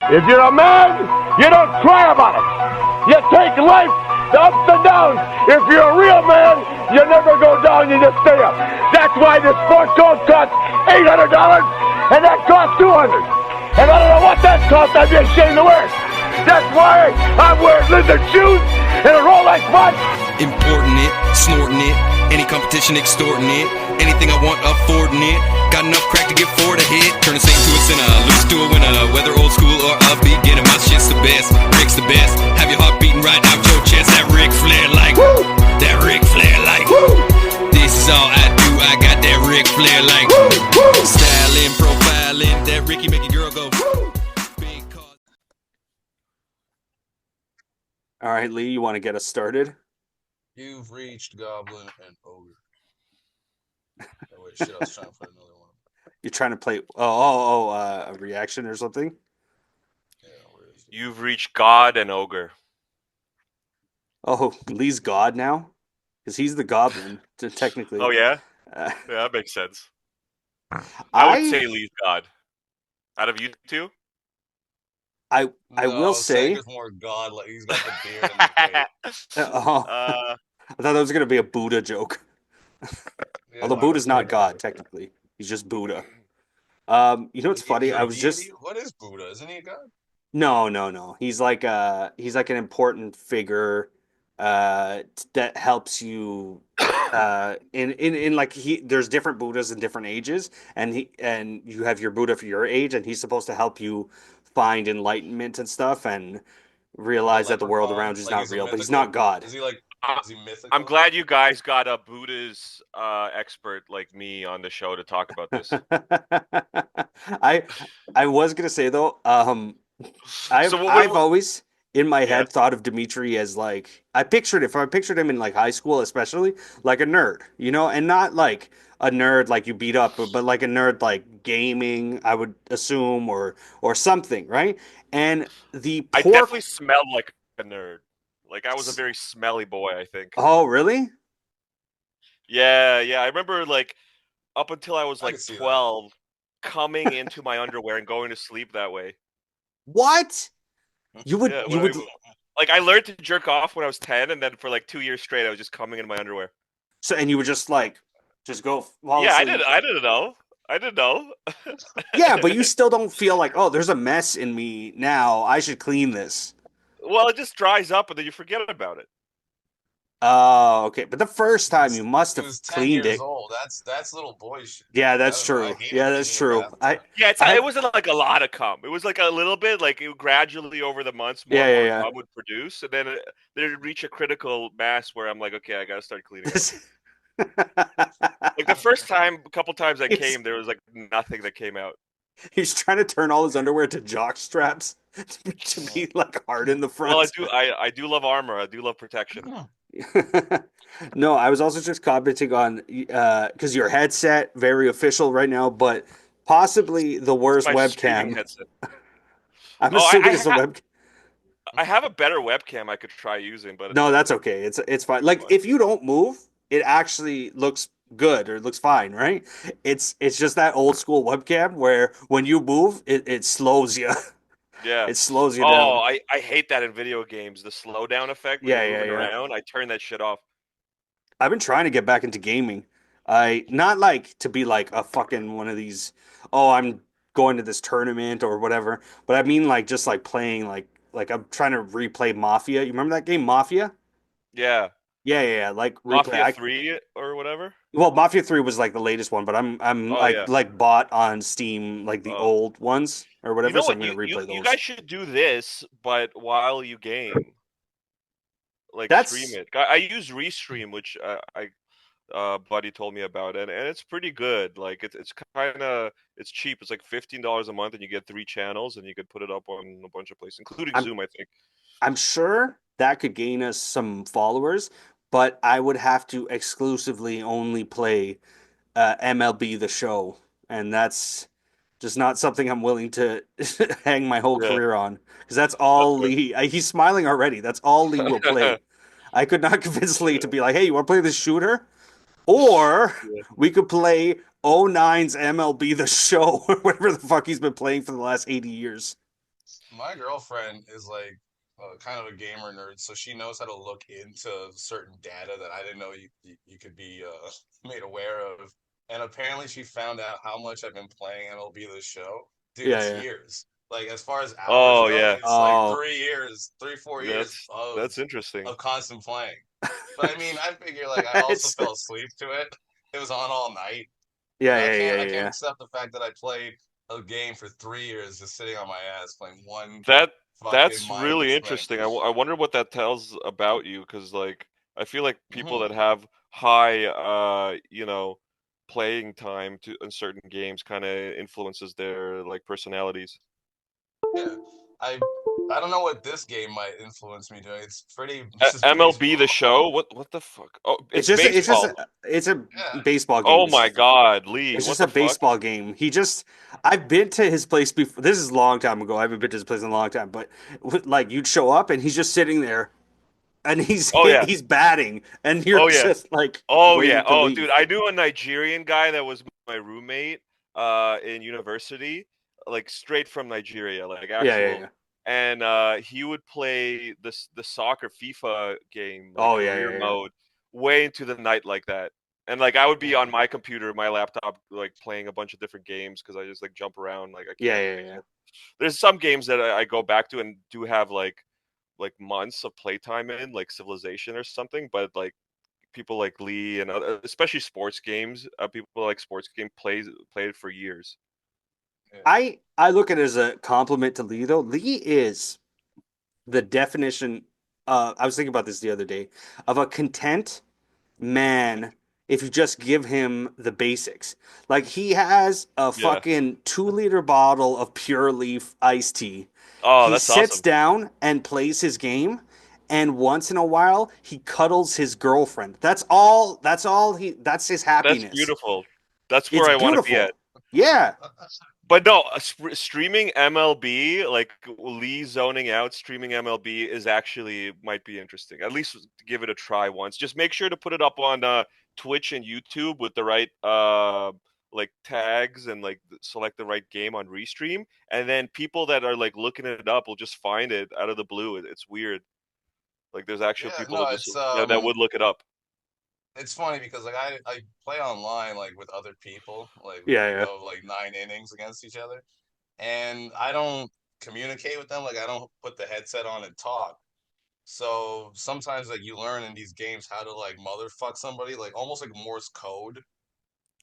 If you're a man, you don't cry about it. You take life, the ups and downs. If you're a real man, you never go down, you just stay up. That's why this sport coat costs $800 and that costs $200. And I don't know what that costs, I'd be ashamed to wear it. That's why I'm wearing lizard shoes and a Rolex watch. Importing it, snorting it, any competition extorting it, anything I want affording it, got enough crack to get four to hit, turn a saint to a sinner, lose to a winner, whether old school or upbeat, getting my shit's the best, Rick's the best, have your heart beating right out your chest, that Ric Flair like, woo! That Ric Flair like, woo! This is all I do, I got that Ric Flair like, woo! Woo! Styling, profiling, that Ricky make a girl go, woo! All right, Lee, you want to get us started? You've reached Goblin and Ogre. Oh, wait, shit, I was trying to find another one. You're trying to play a reaction or something? Yeah, where is it? You've reached God and Ogre. Oh, Lee's God now? Because he's the goblin, technically. Oh, yeah? Yeah, that makes sense. I would say Lee's God. Out of you two? I will say... Sanker's more God, like he's got the beard and the cape. I thought that was going to be a Buddha joke. Yeah, Although Buddha's not God, technically. He's just Buddha. You know what's funny? I was just... What is Buddha? Isn't he a god? No. He's like an important figure that helps you in like there's different Buddhas in different ages, and you have your Buddha for your age, and he's supposed to help you find enlightenment and stuff and realize that the world around you is not real, but he's not God. Is he like is he mythical? I'm glad you guys got a Buddha's expert like me on the show to talk about this. I was gonna say though, I've always in my head thought of Dmitry as like I pictured him in like high school, especially like a nerd, you know, and not like a nerd like you beat up, but like a nerd like gaming, I would assume, or something, right? And I definitely smelled like a nerd. Like I was a very smelly boy, I think. Oh, really? Yeah. I remember like up until I was like 12, coming into my underwear and going to sleep that way. What? You would like I learned to jerk off when I was 10, and then for like 2 years straight, I was just coming into my underwear. So, and you would just like go. Yeah, asleep. I didn't know. Yeah, but you still don't feel like, oh, there's a mess in me now. I should clean this. Well, it just dries up, and then you forget about it. Oh, okay. But the first time you must have cleaned it. Old. That's little boy shit. Yeah, that's true. Yeah, that's true. It wasn't like a lot of cum. It was like a little bit, like it gradually over the months, more cum would produce, and then it'd reach a critical mass where I'm like, okay, I gotta start cleaning up. Like the first time, a couple times I came, there was like nothing that came out. He's trying to turn all his underwear to jock straps to be like hard in the front. Well, I do love armor. I do love protection. No, I was also just commenting on because your headset very official right now, but possibly the worst webcam. I'm assuming it's a webcam. I have a better webcam I could try using, but no, that's okay. It's fine. Like if you don't move, it actually looks good or it looks fine, right? It's just that old school webcam where when you move, it slows you. Yeah, it slows you down. Oh, I hate that in video games. The slowdown effect. When you're moving around, I turn that shit off. I've been trying to get back into gaming. I not like to be like a fucking one of these. Oh, I'm going to this tournament or whatever. But I mean like just like playing like I'm trying to replay Mafia. You remember that game Mafia? Yeah. Yeah. Like Mafia 3 or whatever. Well, Mafia 3 was like the latest one, but I'm like bought on Steam like the old ones or whatever. So I'm gonna replay those. You guys should do this, but while you game, like stream it. I use Restream, which buddy told me about, and it's pretty good. Like it's cheap. It's like $15 a month, and you get 3 channels, and you could put it up on a bunch of places, including Zoom, I think. I'm sure that could gain us some followers, but I would have to exclusively only play MLB The Show, and that's just not something I'm willing to hang my whole career on, because that's all Lee. He's smiling already. That's all Lee will play. I could not convince Lee to be like, hey, you want to play this shooter? Or we could play 09's MLB The Show, or whatever the fuck he's been playing for the last 80 years. my girlfriend is like kind of a gamer nerd, so she knows how to look into certain data that I didn't know you could be made aware of. And apparently, she found out how much I've been playing MLB The Show. Dude, Yeah, it's yeah. years. Like as far as hours Oh go, yeah, it's like Oh, 3 years, 4 years that's interesting. of constant playing. But I mean, I figure like I also it's fell asleep to it. It was on all night. yeah, I yeah, can't yeah, I can't yeah. accept the fact that I played a game for 3 years just sitting on my ass playing one That fucking that's really mindless thing. interesting. I wonder what that tells about you, because like I feel like people Hmm. that have high, playing time to in certain games kind of influences their like personalities. Yeah, I I don't know what this game might influence me doing. It's just MLB the baseball. Show? What the fuck? Oh, It's it's just baseball. it's a Yeah, baseball Oh game. my God, Lee, It's what just a the fuck? baseball game. I've been to his place before. This is a long time ago. I haven't been to his place in a long time, but like you'd show up and he's just sitting there and Oh yeah. he's batting and you're Oh yeah. just like Oh yeah. waiting to Oh dude, leave. I knew a Nigerian guy that was my roommate in university, like straight from Nigeria, like Yeah, yeah, actual. yeah. And he would play the soccer FIFA game, like Oh yeah, career yeah, yeah. mode, way into the night like that. And like I would be on damn. my computer, my laptop, like playing a bunch of different games because I just like jump around. Like I Yeah, can't. yeah, yeah. There's some games that I go back to and do have like months of playtime in, like Civilization or something. But like people like Lee and especially sports games, people like sports game played it for years. Yeah. I look at it as a compliment to Lee though. Lee is the definition I was thinking about this the other day of a content man if you just give him the basics. Like he has a Yeah. fucking 2 liter bottle of pure leaf iced tea. Oh, He that's sits awesome. down and plays his game, and once in a while he cuddles his girlfriend. That's his That's happiness. beautiful. That's It's where I want to be at. beautiful. Yeah. But no, streaming MLB, like Lee zoning out, streaming MLB is actually might be interesting. At least give it a try once. Just make sure to put it up on Twitch and YouTube with the right like tags and like select the right game on restream, and then people that are like looking it up will just find it out of the blue. It's weird. Like there's actual Yeah, people no, that just that would look it up. it's funny because like I play online like with other people, like Yeah, we yeah. go like 9 innings against each other, and I don't communicate with them. Like I don't put the headset on and talk. So sometimes like you learn in these games how to like motherfuck somebody, like almost like Morse code,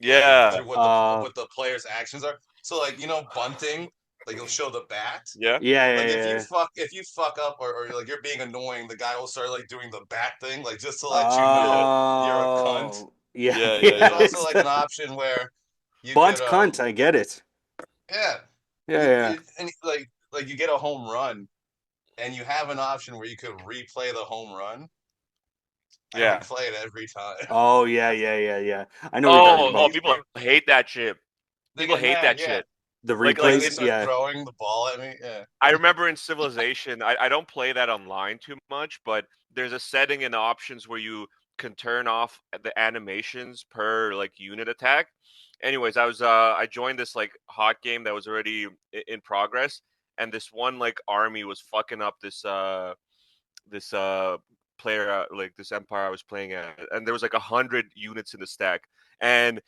like Yeah, through Uh what the player's actions are. So like bunting, like you'll show the bat. yeah, yeah, Like yeah, if you fuck up or like you're being annoying, the guy will start like doing the bat thing, like just to yeah. let you know you're a cunt. Yeah, yeah, yeah, There's yeah. yeah. also like an option where you could Bunt cunt, I get it. yeah Yeah, yeah. and like you get a home run and you have an option where you could replay the home run. I Yeah. replay it every time. Oh yeah, yeah, yeah, yeah. I know what you're talking Oh, about. people hate that shit. They People get hate mad, that yeah. shit. The Like Like they replays, start yeah. throwing the ball at me. Yeah. I remember in Civilization, I don't play that online too much, but there's a setting in options where you can turn off the animations per like unit attack. Anyways, I joined this like hot game that was already in progress, and this one like army was fucking up this player, like this empire I was playing at, and there was like 100 units in the stack, and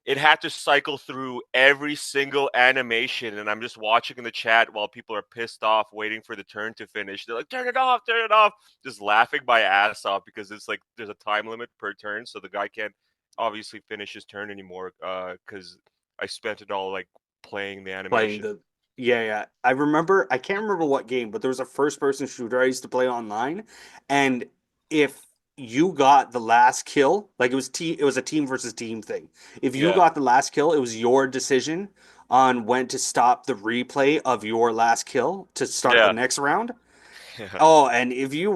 it had to cycle through every single animation, and I'm just watching in the chat while people are pissed off waiting for the turn to finish. They're like, turn it off, just laughing my ass off because it's like there's a time limit per turn, so the guy can't obviously finish his turn anymore because I spent it all like playing the Playing animation. the yeah, yeah. I can't remember what game, but there was a first person shooter I used to play online, and if you got the last kill, like it was a team versus team thing. If you Yeah, got the last kill, it was your decision on when to stop the replay of your last kill to start the yeah, next round. yeah, Oh, and if you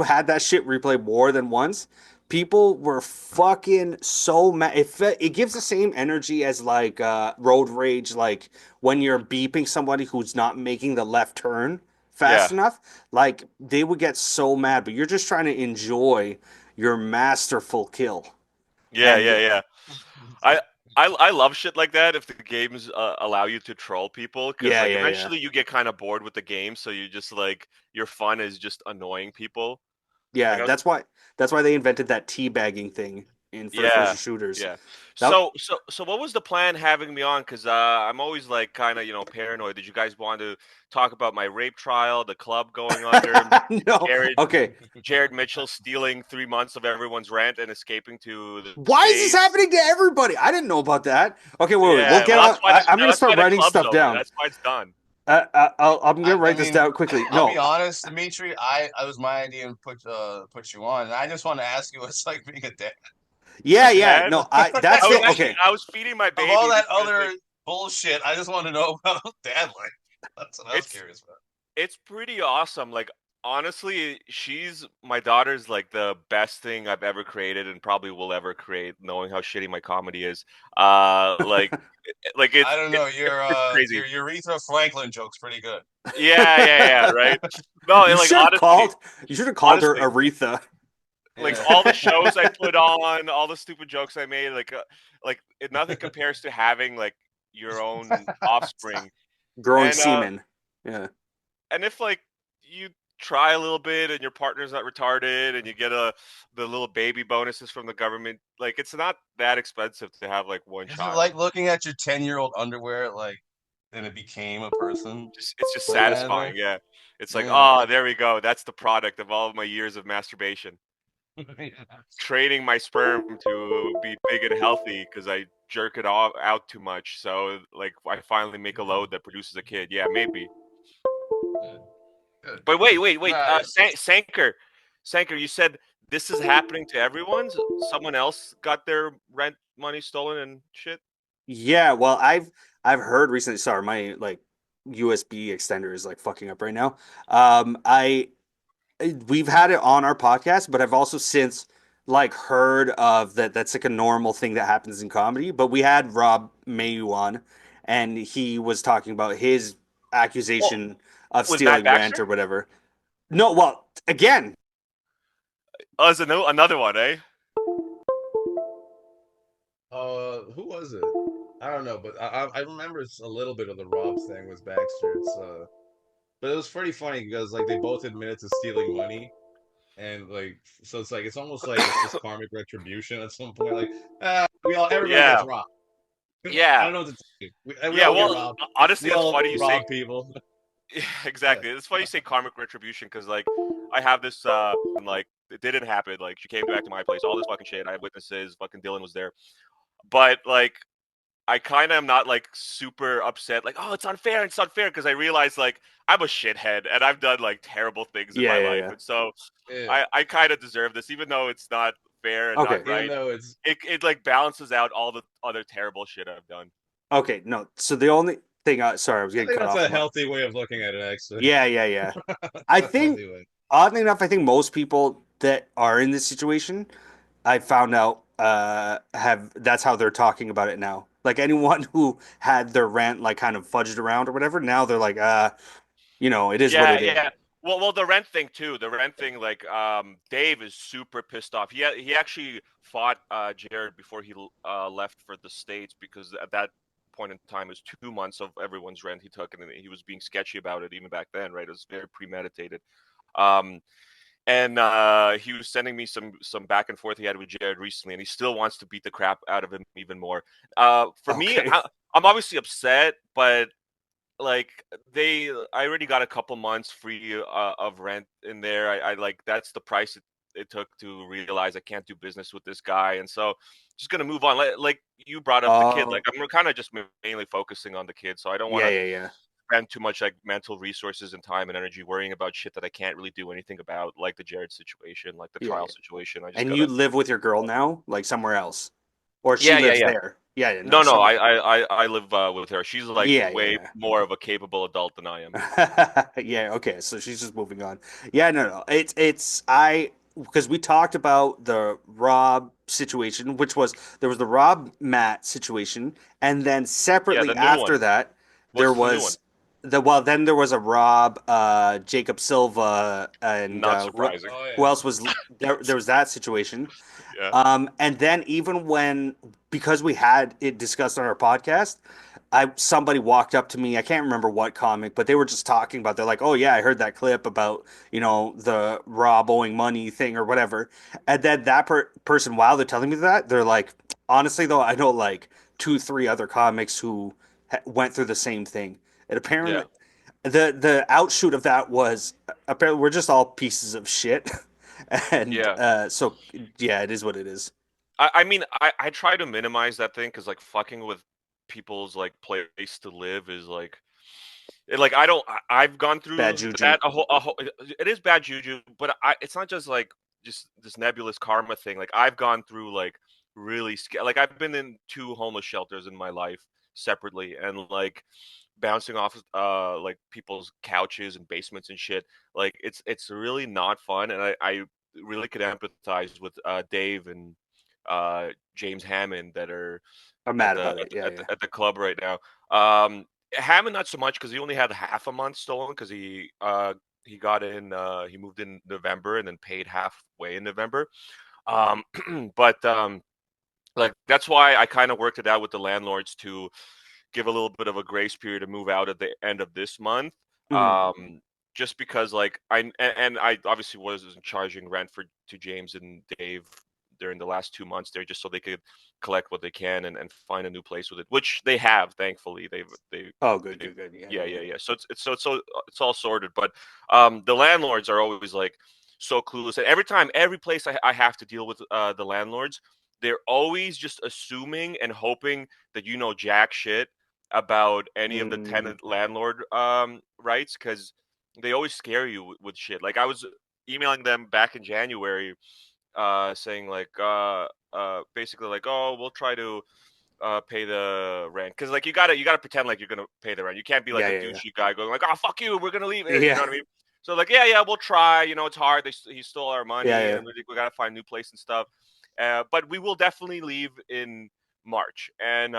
had that shit replay more than once, people were fucking so mad. It gives the same energy as like road rage, like when you're beeping somebody who's not making the left turn fast yeah, enough. Like they would get so mad, but you're just trying to enjoy your masterful kill. yeah, And yeah, yeah. I I love shit like that if the games allow you to troll people because Yeah, like yeah, yeah. eventually you get kind of bored with the game, so you just like your fun is just annoying people. Like Yeah, I was that's why they invented that teabagging thing in first person Yeah, shooters. yeah. That So what was the plan having me on? Because I'm always like kind of paranoid. Did you guys want to talk about my rape trial, the club going under, no. Jared Okay. Jared Mitchell stealing 3 months of everyone's rent and escaping to the Why is this states? happening to everybody? I didn't know about that. Okay, wait. We'll Yeah, get well on. I'm gonna that's why start the writing club's stuff over. down. That's why it's done. I'm gonna I write this mean, down quickly. I'll be No. honest, Dimitri. I was my idea and put you on, and I just want to ask you, what's like being a dad A Yeah, yeah. dad? No. That's the okay. I was feeding my of all baby that because like other bullshit. I just want to know about dad life. That's what I was it's curious about. it's pretty awesome. Like honestly, she's my daughter's like the best thing I've ever created and probably will ever create, knowing how shitty my comedy is. Like I don't know. it's pretty crazy. Your Aretha Franklin joke's pretty good. Yeah, right. No, You and like should have called. You should have called her honestly, Aretha. like Yeah. all the shows I put on, all the stupid jokes I made, nothing compares to having like your own offspring. Growing And semen. Yeah. and if like you try a little bit and your partner's not retarded and you get the little baby bonuses from the government, like it's not that expensive to have like one Is it child. like looking at your 10-year-old underwear, like, and it became a person? Just it's just That kind of thing. satisfying, yeah. It's like, Yeah. oh, there we go. That's the product of all of my years of masturbation. Training my sperm to be big and healthy because I jerk it all out too much. So like I finally make a load that produces a kid. Yeah, maybe. Good. Good. But wait. Nah, Sanker, you said this is happening to everyone. Someone else got their rent money stolen and shit. Yeah. Well, I've heard recently. Sorry, my like USB extender is like fucking up right now. I we've had it on our podcast, but I've also since like heard of that. That's like a normal thing that happens in comedy. But we had Rob Mayu on, and he was talking about his Oh, accusation of with Matt stealing rent Baxter? or whatever. No, well, again, Oh, there's another one, eh? Who was it? I don't know, but I remember a little bit of the Rob thing with Baxter. But it was pretty funny because like they both admitted to stealing money, and like so it's like it's almost like it's just karmic retribution at some point. Like everybody gets Yeah, robbed. I yeah, don't know what to tell you. We yeah. all get Well, robbed. honestly, We it's all funny you say rob people. yeah, Yeah. exactly. It's funny you say karmic retribution because like I have this like it didn't happen. Like she came back to my place, all this fucking shit. I have witnesses. Fucking Dylan was there, but like I kind of am not like super upset. Like oh, it's unfair because I realize like I'm a shithead and I've done like terrible things in yeah, my yeah, life, yeah. and so Yeah. I kind of deserve this, even though it's not fair and not Okay, Even right. though it's It like balances out all the other terrible shit I've done. okay. No, so the only thing, sorry, I was I getting think cut that's off. a healthy way of looking at it, actually. Yeah, yeah, yeah. I That's a think, healthy way. oddly enough, I think most people that are in this situation, I found out, have that's how they're talking about it now. Like anyone who had their rant like kind of fudged around or whatever, now they're like, it is what Yeah, it is. yeah. Well, the rent thing too. The rent thing, like, Dave is super pissed off. He actually fought Jared before he left for the States because at that point in time, it was 2 months of everyone's rent he took, and he was being sketchy about it even back then, right? It was very premeditated. Um, and he was sending me some back and forth he had with Jared recently, and he still wants to beat the crap out of him even more. For me, Okay. I'm obviously upset, but like I already got a couple months free of rent in there. I like that's the price it took to realize I can't do business with this guy, and so just gonna move on. Like you brought up the kid, like Oh, I'm kind of just mainly focusing on the kid, so I don't want yeah, to yeah, yeah, spend too much like mental resources and time and energy worrying about shit that I can't really do anything about, like the Jared situation, like the yeah, trial yeah. situation. I just And you gotta. live with your girl now, like somewhere else, or she Yeah, yeah, lives yeah. there? Yeah, yeah, no, No, so I live with her. She's like yeah, way yeah, more of a capable adult than I am. yeah. Yeah, okay, so she's just moving on. Yeah, no, no. It's I because we talked about the Rob situation, which was there was the Rob Matt situation, and then Yeah, separately the new one. after that, there What's the new one? was then there was a Rob Jacob Silva and Not who surprising. Oh who yeah. else was there was that situation. Yeah. And then even when because we had it discussed on our podcast, I somebody walked up to me. I can't remember what comic, but they were just talking about. They're like, "Oh yeah, I heard that clip about the Rob owing money thing or whatever." And then that person, while they're telling me that, they're like, "Honestly though, I know like two, three other comics who went through the same thing." And apparently, Yeah, the outshoot of that was apparently we're just all pieces of shit, and yeah. so yeah, it is what it is. I mean, I try to minimize that thing because like fucking with people's like place to live is like like I don't I've gone Bad through juju. that a whole it is bad juju, but it's not just like just this nebulous karma thing. Like I've gone through like really like I've been in two homeless shelters in my life separately, and like bouncing off like people's couches and basements and shit. Like it's really not fun, and I really could empathize with Dave and James Hammond that are I'm at mad the about it. Yeah, yeah. at the club right now. Hammond not so much because he only had half a month stolen because he got in he moved in November and then paid halfway in November. Um, but like that's why I kind of worked it out with the landlords to give a little bit of a grace period to move out at the end of this month. Mhm. Just because like and I obviously wasn't charging rent for to James and Dave during the last 2 months there just so they could collect what they can and find a new place with it, which they have, thankfully. Oh, good, They've good, good. Yeah, yeah, yeah, yeah, yeah. yeah. So it's all sorted. But the landlords are always like so clueless. And every place I have to deal with the landlords, they're always just assuming and hoping that you know jack shit about any of the Mm, tenant landlord rights because they always scare you with shit. Like I was emailing them back in January, saying like basically like, oh, we'll try to pay the rent because like you gotta pretend like you're gonna pay the rent. You can't be like yeah, a yeah, yeah. douchey guy going like, oh fuck you, we're gonna leave. You Yeah, know what I mean? So like, yeah, yeah, we'll try. You know, it's hard. He stole our yeah, money, yeah. and we gotta find a new place and stuff. But we will definitely leave in March. And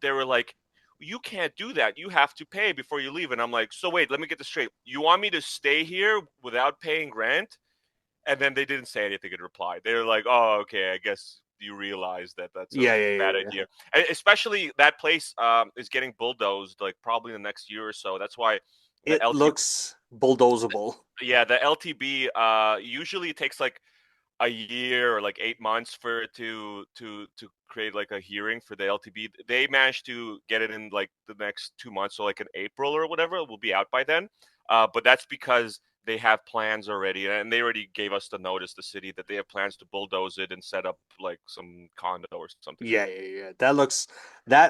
they were like, you can't do that. You have to pay before you leave. And I'm like, so wait, let me get this straight. You want me to stay here without paying rent? And then they didn't say anything in reply. They were like, "Oh, okay, I guess you realize that that's a Yeah, yeah, bad yeah, yeah. idea." And especially that place is getting bulldozed like probably in the next year or so. That's why the It LT looks bulldozable. yeah, the LTB usually it takes like a year or like 8 months for it to create like a hearing for the LTB. They managed to get it in like the next 2 months, so like in April or whatever, it will be out by then. But that's because they have plans already, and they already gave us the notice, the city, that they have plans to bulldoze it and set up like some condo or something. Yeah, yeah, yeah. That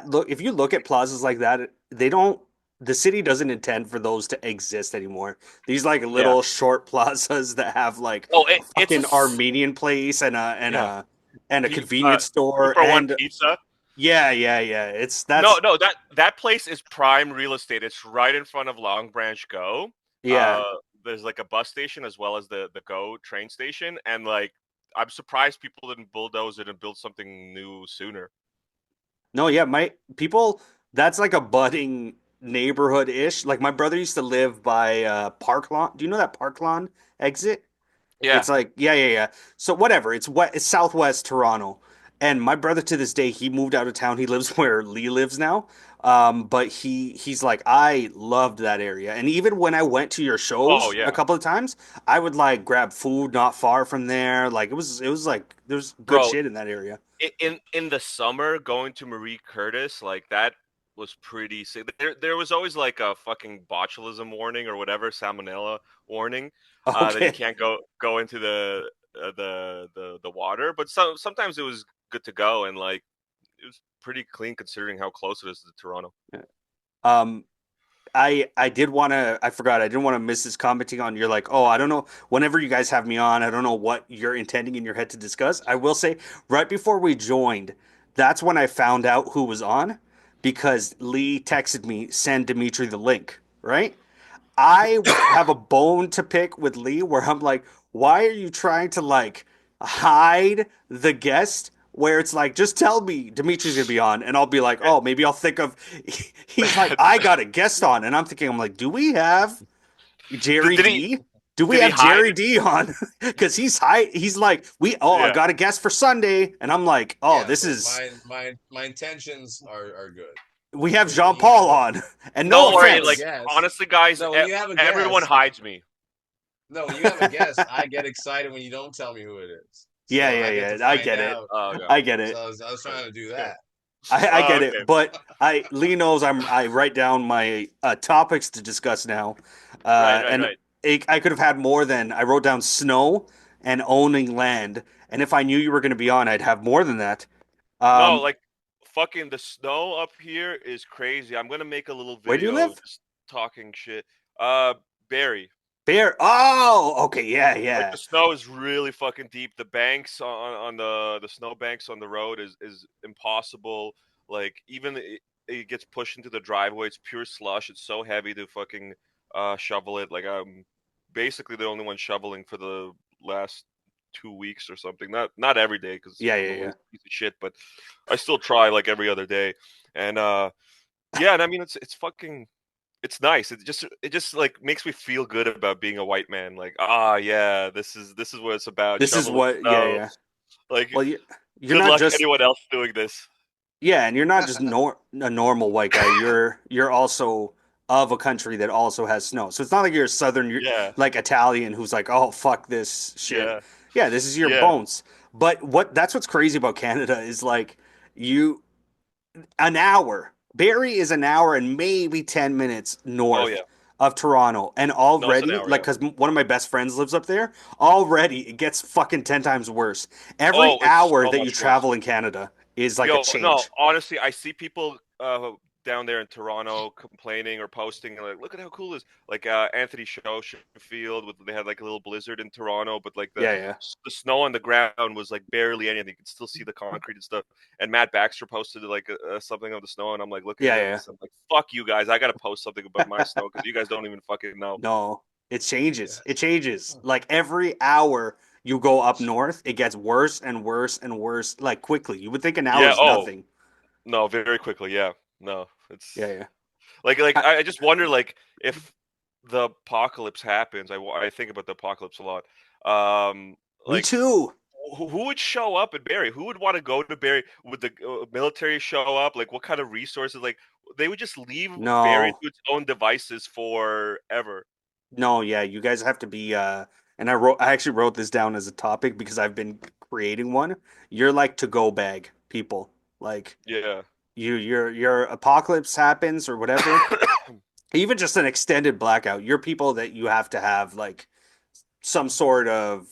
look. If you look at plazas like that, they don't. The city doesn't intend for those to exist anymore. These like Yeah. little short plazas that have like Oh, a it's fucking Armenian place yeah. and a Two, uh, convenience two store for one and pizza. yeah, yeah, yeah. It's No, that's no, that place is prime real estate. It's right in front of Long Branch Go. yeah. Uh, there's like a bus station as well as the Go train station, and like I'm surprised people didn't bulldoze it and build something new sooner. No, yeah, my people, that's like a budding neighborhood-ish. Like my brother used to live by Park Lawn. Do you know that Park Lawn exit? Yeah. It's like, yeah, yeah, yeah. So whatever, it's southwest Toronto. And my brother to this day, he moved out of town. He lives where Lee lives now. But he's like, I loved that area. And even when I went to your Oh shows a yeah, couple of times, I would like grab food not far from there. Like it was like there's good bro. shit in that area. In the summer, going to Marie Curtis like that was pretty sick. There was always like a fucking botulism warning or whatever, salmonella warning, that you Okay. can't go into the water. But sometimes it was good to go, and like it was pretty clean considering how close it is to Toronto. Um, I did want to. I forgot. I didn't want to miss this commenting on. You're like, oh, I don't know. Whenever you guys have me on, I don't know what you're intending in your head to discuss. I will say, right before we joined, that's when I found out who was on, because Lee texted me, send Dimitri the link. Right? I have a bone to pick with Lee where I'm like, why are you trying to like hide the guest? Where it's like, just tell me Dimitri's gonna be on, and I'll be like, oh, maybe I'll think of. He's like, I got a guest on, and I'm thinking, I'm like, do we have Jerry did he D? Do we Did he have hide Jerry it? D on? Because he's high. He's like, I Yeah. got a guest for Sunday, and I'm like, Yeah, this but is. my intentions are good. We have So Jean Paul on, and no Don't when you worry. have a offense. Like guest, honestly, guys, no, when you have a everyone guest, hides me. no, when you have a guest, I get excited when you don't tell me who it is. Yeah, So I get yeah, to yeah. I find get it. out. Oh, okay. I get So it. I was trying to do that. I Oh, get it. okay. But Lee knows I write down my topics to discuss now, Right, right, and right. I could have had more than I wrote down snow and owning land. And if I knew you were going to be on, I'd have more than that. No, Um, like fucking the snow up here is crazy. I'm gonna make a little where do you video live? just talking shit. Uh, Barry. Bear. Oh, okay. Yeah, Like yeah, the snow is really fucking deep. The banks on the snow banks on the road is impossible. Like even it gets pushed into the driveway. It's pure slush. It's so heavy to fucking shovel it. Like I'm basically the only one shoveling for the last 2 weeks or something. Not every day because yeah, I'm yeah, a yeah. lazy piece of shit, but I still try like every other day. And yeah, and I mean it's fucking it's nice. It just like makes me feel good about being a white man. Like, yeah, this is what it's about. This is Shoveling what. Yeah, snow. yeah. Like, Well, you're good not luck just. anyone else doing this. Yeah, and you're not just a normal white guy. You're also of a country that also has snow. So it's not like you're a southern, you're Yeah, like Italian who's like, oh fuck this shit. yeah, Yeah, this is your yeah. bones. But that's what's crazy about Canada is like you an hour. Barrie is an hour and maybe 10 minutes Oh north yeah. of Toronto, and No, it's an already hour. like Yeah. because one of my best friends lives up there. Already, it gets fucking 10 times worse. Every Oh, it's hour so that you much worse. travel in Canada is like a Yo, no, change. honestly, I see people down there in Toronto complaining or posting like, look at how cool it is. Like Anthony Sheffield with they had like a little blizzard in Toronto, but like the Yeah, yeah. the snow on the ground was like barely anything. You could still see the concrete and stuff. And Matt Baxter posted like something of the snow, and I'm like looking Yeah, at yeah. this. I'm like, fuck you guys. I gotta post something about my snow because you guys don't even fucking know. No, it Yeah. changes. It changes. Like every hour you go up north, it gets worse and worse and worse, like quickly. You would think an hour Yeah. is Oh nothing. no, very quickly. Yeah. No, Yeah, it's yeah. like I, I just wonder like if the apocalypse happens. I think about the apocalypse a lot. Um, me like too. who would show up at Barrie? Who would want to go to Barrie? Would the military show up? Like what kind of resources? Like they would just leave Barrie No, to its own devices forever. no, yeah. You guys have to be. And I actually wrote this down as a topic because I've been creating one. You're like to go bag people. Like Yeah. your apocalypse happens or whatever. Even just an extended blackout. You're people that you have to have like some sort of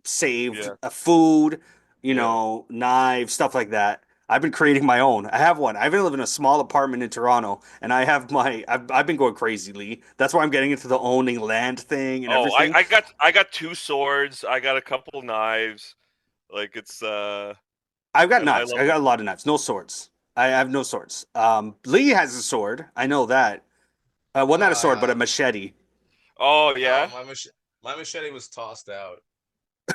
saved Yeah. food, Yeah. knives, stuff like that. I've been creating my own. I have one. I've been living in a small apartment in Toronto, and I have I've been going crazy, Lee. That's why I'm getting into the owning land thing and Oh, everything. I got two swords. I got a couple knives. Like it's I've got I knives. love I got it. a lot of knives. No swords. I have no swords. Lee has a sword. I know that. Well, No, not a sword, but a machete. Oh no, yeah. my machete was tossed out.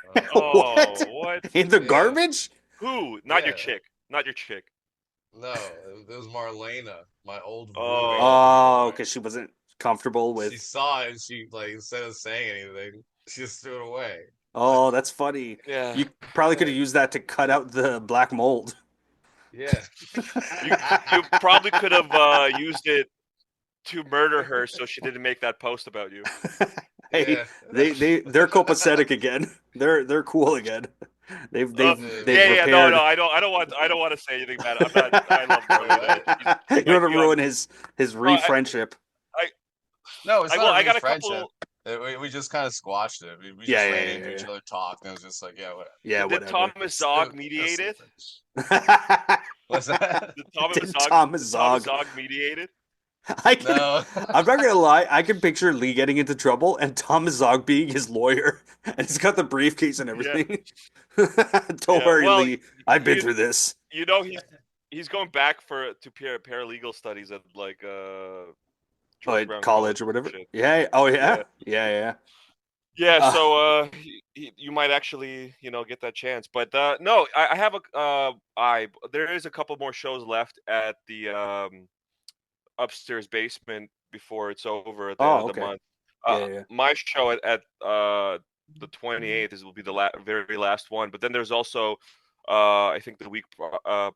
What? Oh what? In the Yeah, garbage? Who? Not your yeah. chick. Not your chick. No, it was Marlena, my old roommate at the Oh. Oh, bar. because she wasn't comfortable She with. saw it and she like instead of saying anything, she just threw it away. Oh, that's funny. Yeah. You probably could Yeah, have used that to cut out the black mold. yeah. You probably could have used it to murder her so she didn't make that post about you. Hey, Yeah. they're copacetic again. They're cool again. They've Uh, they've they've yeah, yeah, no, no, repaired. I don't want to say anything bad. I'm not. I love Marlena. You She don't want might to be on. ruin his No, re-friendship. I, No, it's well, not a I got real a friendship. couple. We just kind of squashed it. We Yeah, just yeah, ran yeah, into yeah. each other, talked, and it was just like, yeah, what? Yeah, Did whatever. Thomas Zog It was mediate it? stupid. What's that? Did Thomas Did Thomas Zog? Zog mediate it? I can. No. I'm not gonna lie. I can picture Lee getting into trouble and Thomas Zog being his lawyer, and he's got the briefcase and Yeah, everything. Don't yeah. worry, Well, Lee. I've been you through this. you know he's going back to paralegal studies at like Oh, George at Brown College college or or some whatever. shit. Yeah. Oh, yeah. Yeah. Yeah, yeah. Yeah, Uh, so you might actually, get that chance. But no, I have I there is a couple more shows left at the upstairs basement before it's over at the end oh, of the okay. month. My show at the 28th will be the very last one. But then there's also I think the week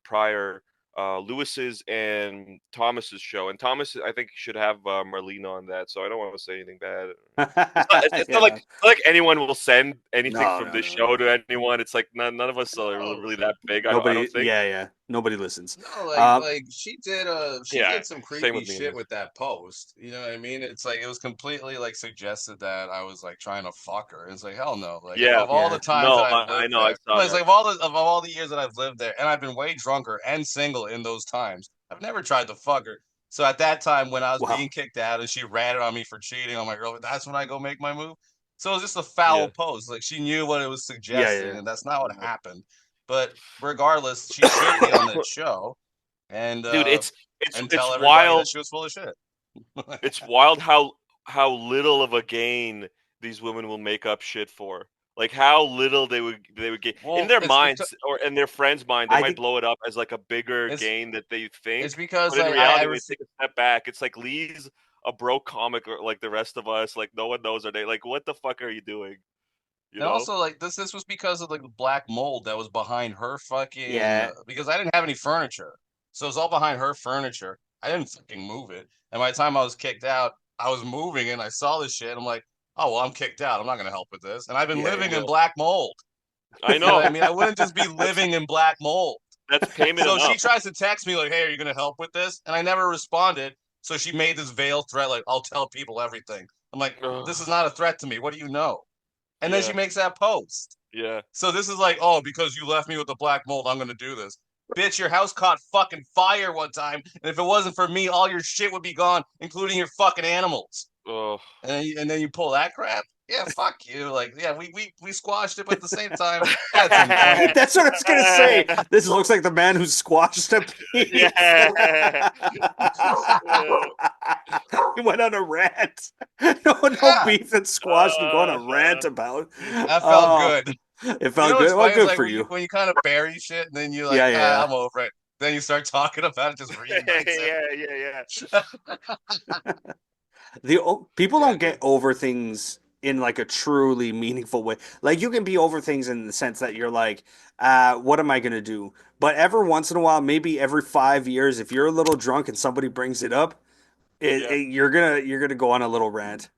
prior, Lewis's and Thomas's show, and Thomas I think should have Marlene on that. So I don't want to say anything bad. It's not like anyone will send anything from this show to anyone. It's like none of us are really that big. I don't think. Nobody listens. No, like she did some same creepy with me. shit with that post. You know what I mean? It's like it was completely like suggested that I was like trying to fuck her. It's like hell no. Like of all the times that I've lived I know, there, I saw but it's that. like of all the years that I've lived there, and I've been way drunker and single in those times. I've never tried to fuck her. So at that time when I was being kicked out and she ratted on me for cheating on my girlfriend, that's when I go make my move. So it was just a foul post. Like she knew what it was suggesting, and that's not what happened. But regardless, she should be on that show and Dude, it's tell everybody wild. that she was full of shit. It's wild how little of a gain these women will make up shit for. Like how little they would gain in their minds or in their friends' mind. They might blow it up as like a bigger gain that they think. It's because but in reality, when they take a step back, it's like Lee's a broke comic or like the rest of us. Like no one knows. Are they like what the fuck are you doing? You know? Also like this was because of like the black mold that was behind her fucking because I didn't have any furniture. So it was all behind her furniture. I didn't fucking move it. And by the time I was kicked out, I was moving and I saw this shit. I'm like, oh well, I'm kicked out. I'm not gonna help with this. And I've been living in black mold. I know. You know what I mean? I wouldn't just be living in black mold. That's payment So enough. she tries to text me like, hey, are you gonna help with this? And I never responded. So she made this veiled threat like, I'll tell people everything. I'm like, this is not a threat to me. What do you know? And then she makes that post. Yeah. So this is like, oh, because you left me with the black mold, I'm gonna do this. Bitch, your house caught fucking fire one time, and if it wasn't for me, all your shit would be gone, including your fucking animals. Oh. And then you pull that crap. Yeah, fuck you. Like, yeah, we squashed it, but at the same time, that's some point. That's what I was gonna say. This looks like the man who squashed a piece. Yeah. He went on a rant. No beef and squash to go on a rant about. That felt good. It felt good. Well, good like for you. When you kind of bury shit and then you like, I'm over it. Then you start talking about it, just reignites it. People don't get over things in like a truly meaningful way. Like you can be over things in the sense that you're like, what am I gonna do? But every once in a while, maybe every 5 years, if you're a little drunk and somebody brings it up, you're gonna go on a little rant.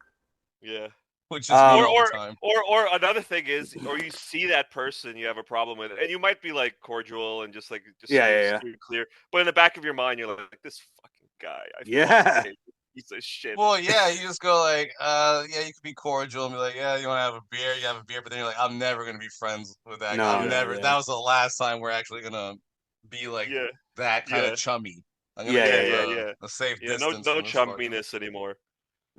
Yeah. Which is all the time. Or another thing is, or you see that person you have a problem with, and you might be like cordial and just clear, but in the back of your mind, you're like, this fucking guy. I hate this piece of shit. Well, yeah, you just go like, you could be cordial and be like, yeah, you want to have a beer, you have a beer, but then you're like, I'm never gonna be friends with that guy. I'm never. That was the last time we're actually gonna be like that kind of chummy. I'm gonna give a safe distance. No chumminess anymore.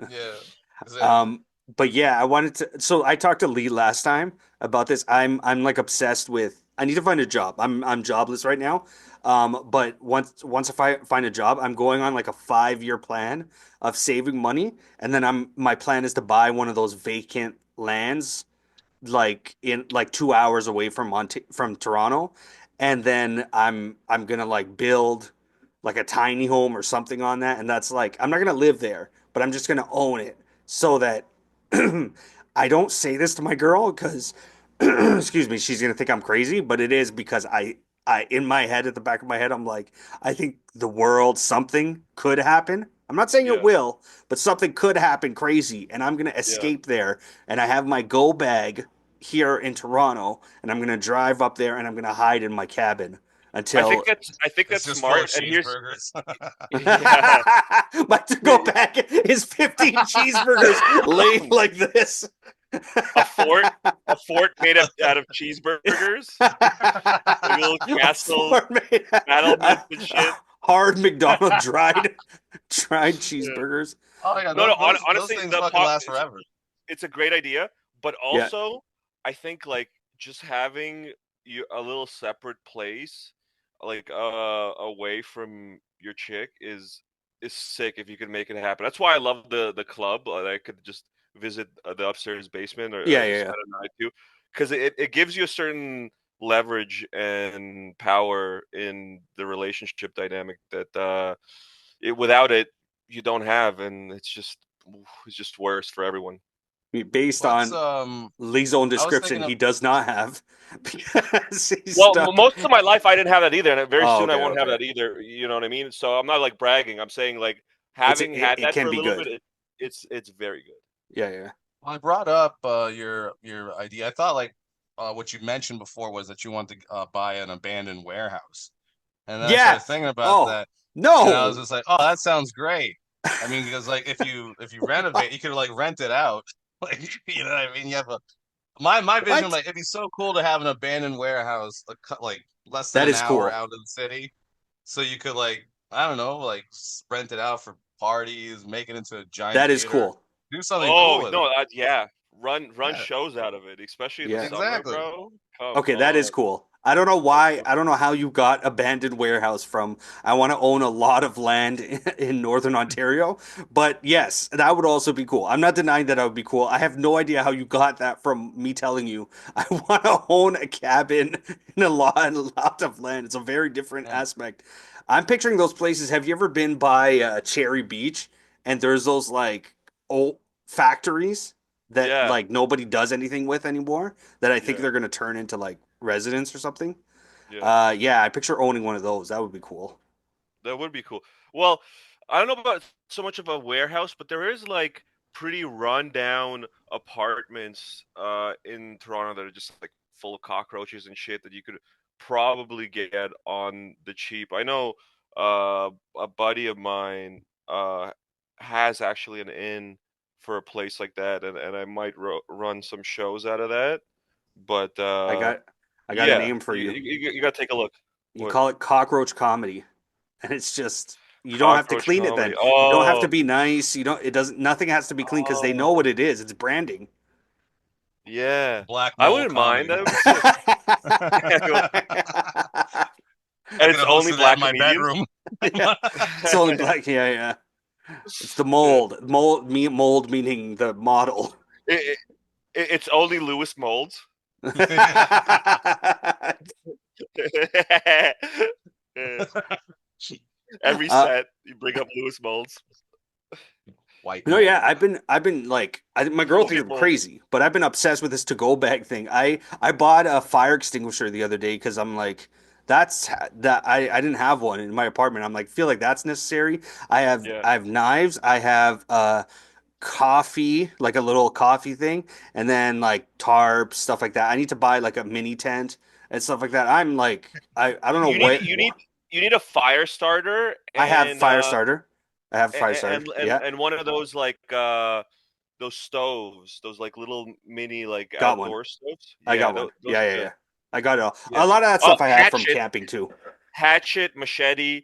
Yeah. But yeah, I wanted to. So I talked to Lee last time about this. I'm like obsessed with. I need to find a job. I'm jobless right now. But once if I find a job, I'm going on like a 5-year plan of saving money, and then my plan is to buy one of those vacant lands, like in like 2 hours away from Toronto, and then I'm gonna like build like a tiny home or something on that, and that's like I'm not gonna live there, but I'm just gonna own it so that I don't say this to my girl because, excuse me, she's gonna think I'm crazy. But it is because in my head, at the back of my head, I'm like, I think the world, something could happen. I'm not saying it will, but something could happen crazy, and I'm gonna escape there. And I have my go bag here in Toronto, and I'm gonna drive up there, and I'm gonna hide in my cabin until. I think that's smart. And here's my to go back is 15 cheeseburgers laid like this. A fort made out of cheeseburgers, a little castle, battlements and shit. Hard McDonald's dried cheeseburgers. Oh yeah, honestly, those things fucking last forever. It's a great idea, but also I think like just having a little separate place, like away from your chick, is sick if you can make it happen. That's why I love the club. I could just visit the upstairs basement or Saturday night too, because it gives you a certain leverage and power in the relationship dynamic that without it you don't have, and it's just it's just worse for everyone. Based What's on Lee's own I was description, thinking of he does not have because he's Well, stuck. most of my life I didn't have that either, and very Oh, soon I okay, won't have okay. that either. You know what I mean? So I'm not like bragging. I'm saying like It's having had it that can for a be little bit, good. it's very good. Yeah, yeah. I brought up your idea. I thought like what you mentioned before was that you want to buy an abandoned warehouse, and then I Yeah. started thinking about Oh that, and I was no. just like, oh, that sounds great. I mean, because like if you renovate, you could like rent it out, like you know what I mean. You have a my vision What? like it'd be so cool to have an abandoned warehouse like less than That an is hour cool. out of the city, so you could like I don't know like rent it out for parties, make it into a giant That is theater, cool. do something cool Oh with no, it. yeah, run Yeah, shows out of it, especially in the Yeah. summer, exactly. bro. Come Okay, that is on, cool. I don't know that's why. I don't know how you got abandoned warehouse from. I want to own a lot of land in northern Ontario, but yes, that would also be cool. I'm not denying that would be cool. I have no idea how you got that from me telling you I want to own a cabin in a lot of land. It's a very different And aspect. I'm picturing those places. Have you ever been by Cherry Beach? And there's those like old factories that yeah, like nobody does anything with anymore that I think yeah, they're going to turn into like residence or something. yeah. Yeah, I picture owning one of those. That would be cool. That would be cool. Well, I don't know about so much of a warehouse, but there is like pretty rundown apartments in Toronto that are just like full of cockroaches and shit that you could probably get on the cheap. I know a buddy of mine has actually an inn for a place like that, and I might run some shows out of that. But I got I got a yeah, name for you. you got to take a look. You What? call it cockroach comedy, and it's just you don't have to Cockroach clean it then. comedy. You don't have to Oh, be nice. You don't it doesn't nothing has to be clean because they know oh, what it is. It's branding. yeah. black I mold wouldn't mind. comedy. That would be sick. And I could it's have only hosted that in black my comedians. bedroom. Yeah. It's only black. Yeah, yeah. It's the Yeah. mold meaning the model. It, it's only Lewis Molds. Yeah. Every uh, set you bring up Lewis Molds. White No, yeah, mold. I've been like, my girl thinks White I'm mold. crazy, but I've been obsessed with this to-go bag thing. I bought a fire extinguisher the other day because I'm like, I didn't have one in my apartment. I'm like, feel like that's necessary. Yeah. I have knives. I have coffee, like a little coffee thing, and then like tarps, stuff like that. I need to buy like a mini tent and stuff like that. I'm like, I don't know You need what you need a fire starter I have and fire starter. I have fire starter. Yeah, and one of those like those stoves, those like little mini like got one. outdoor stoves. I Yeah, got one. those Yeah, are yeah, good. yeah. I got it all. Yeah. A lot of that stuff I have from Hatchet, camping too. machete.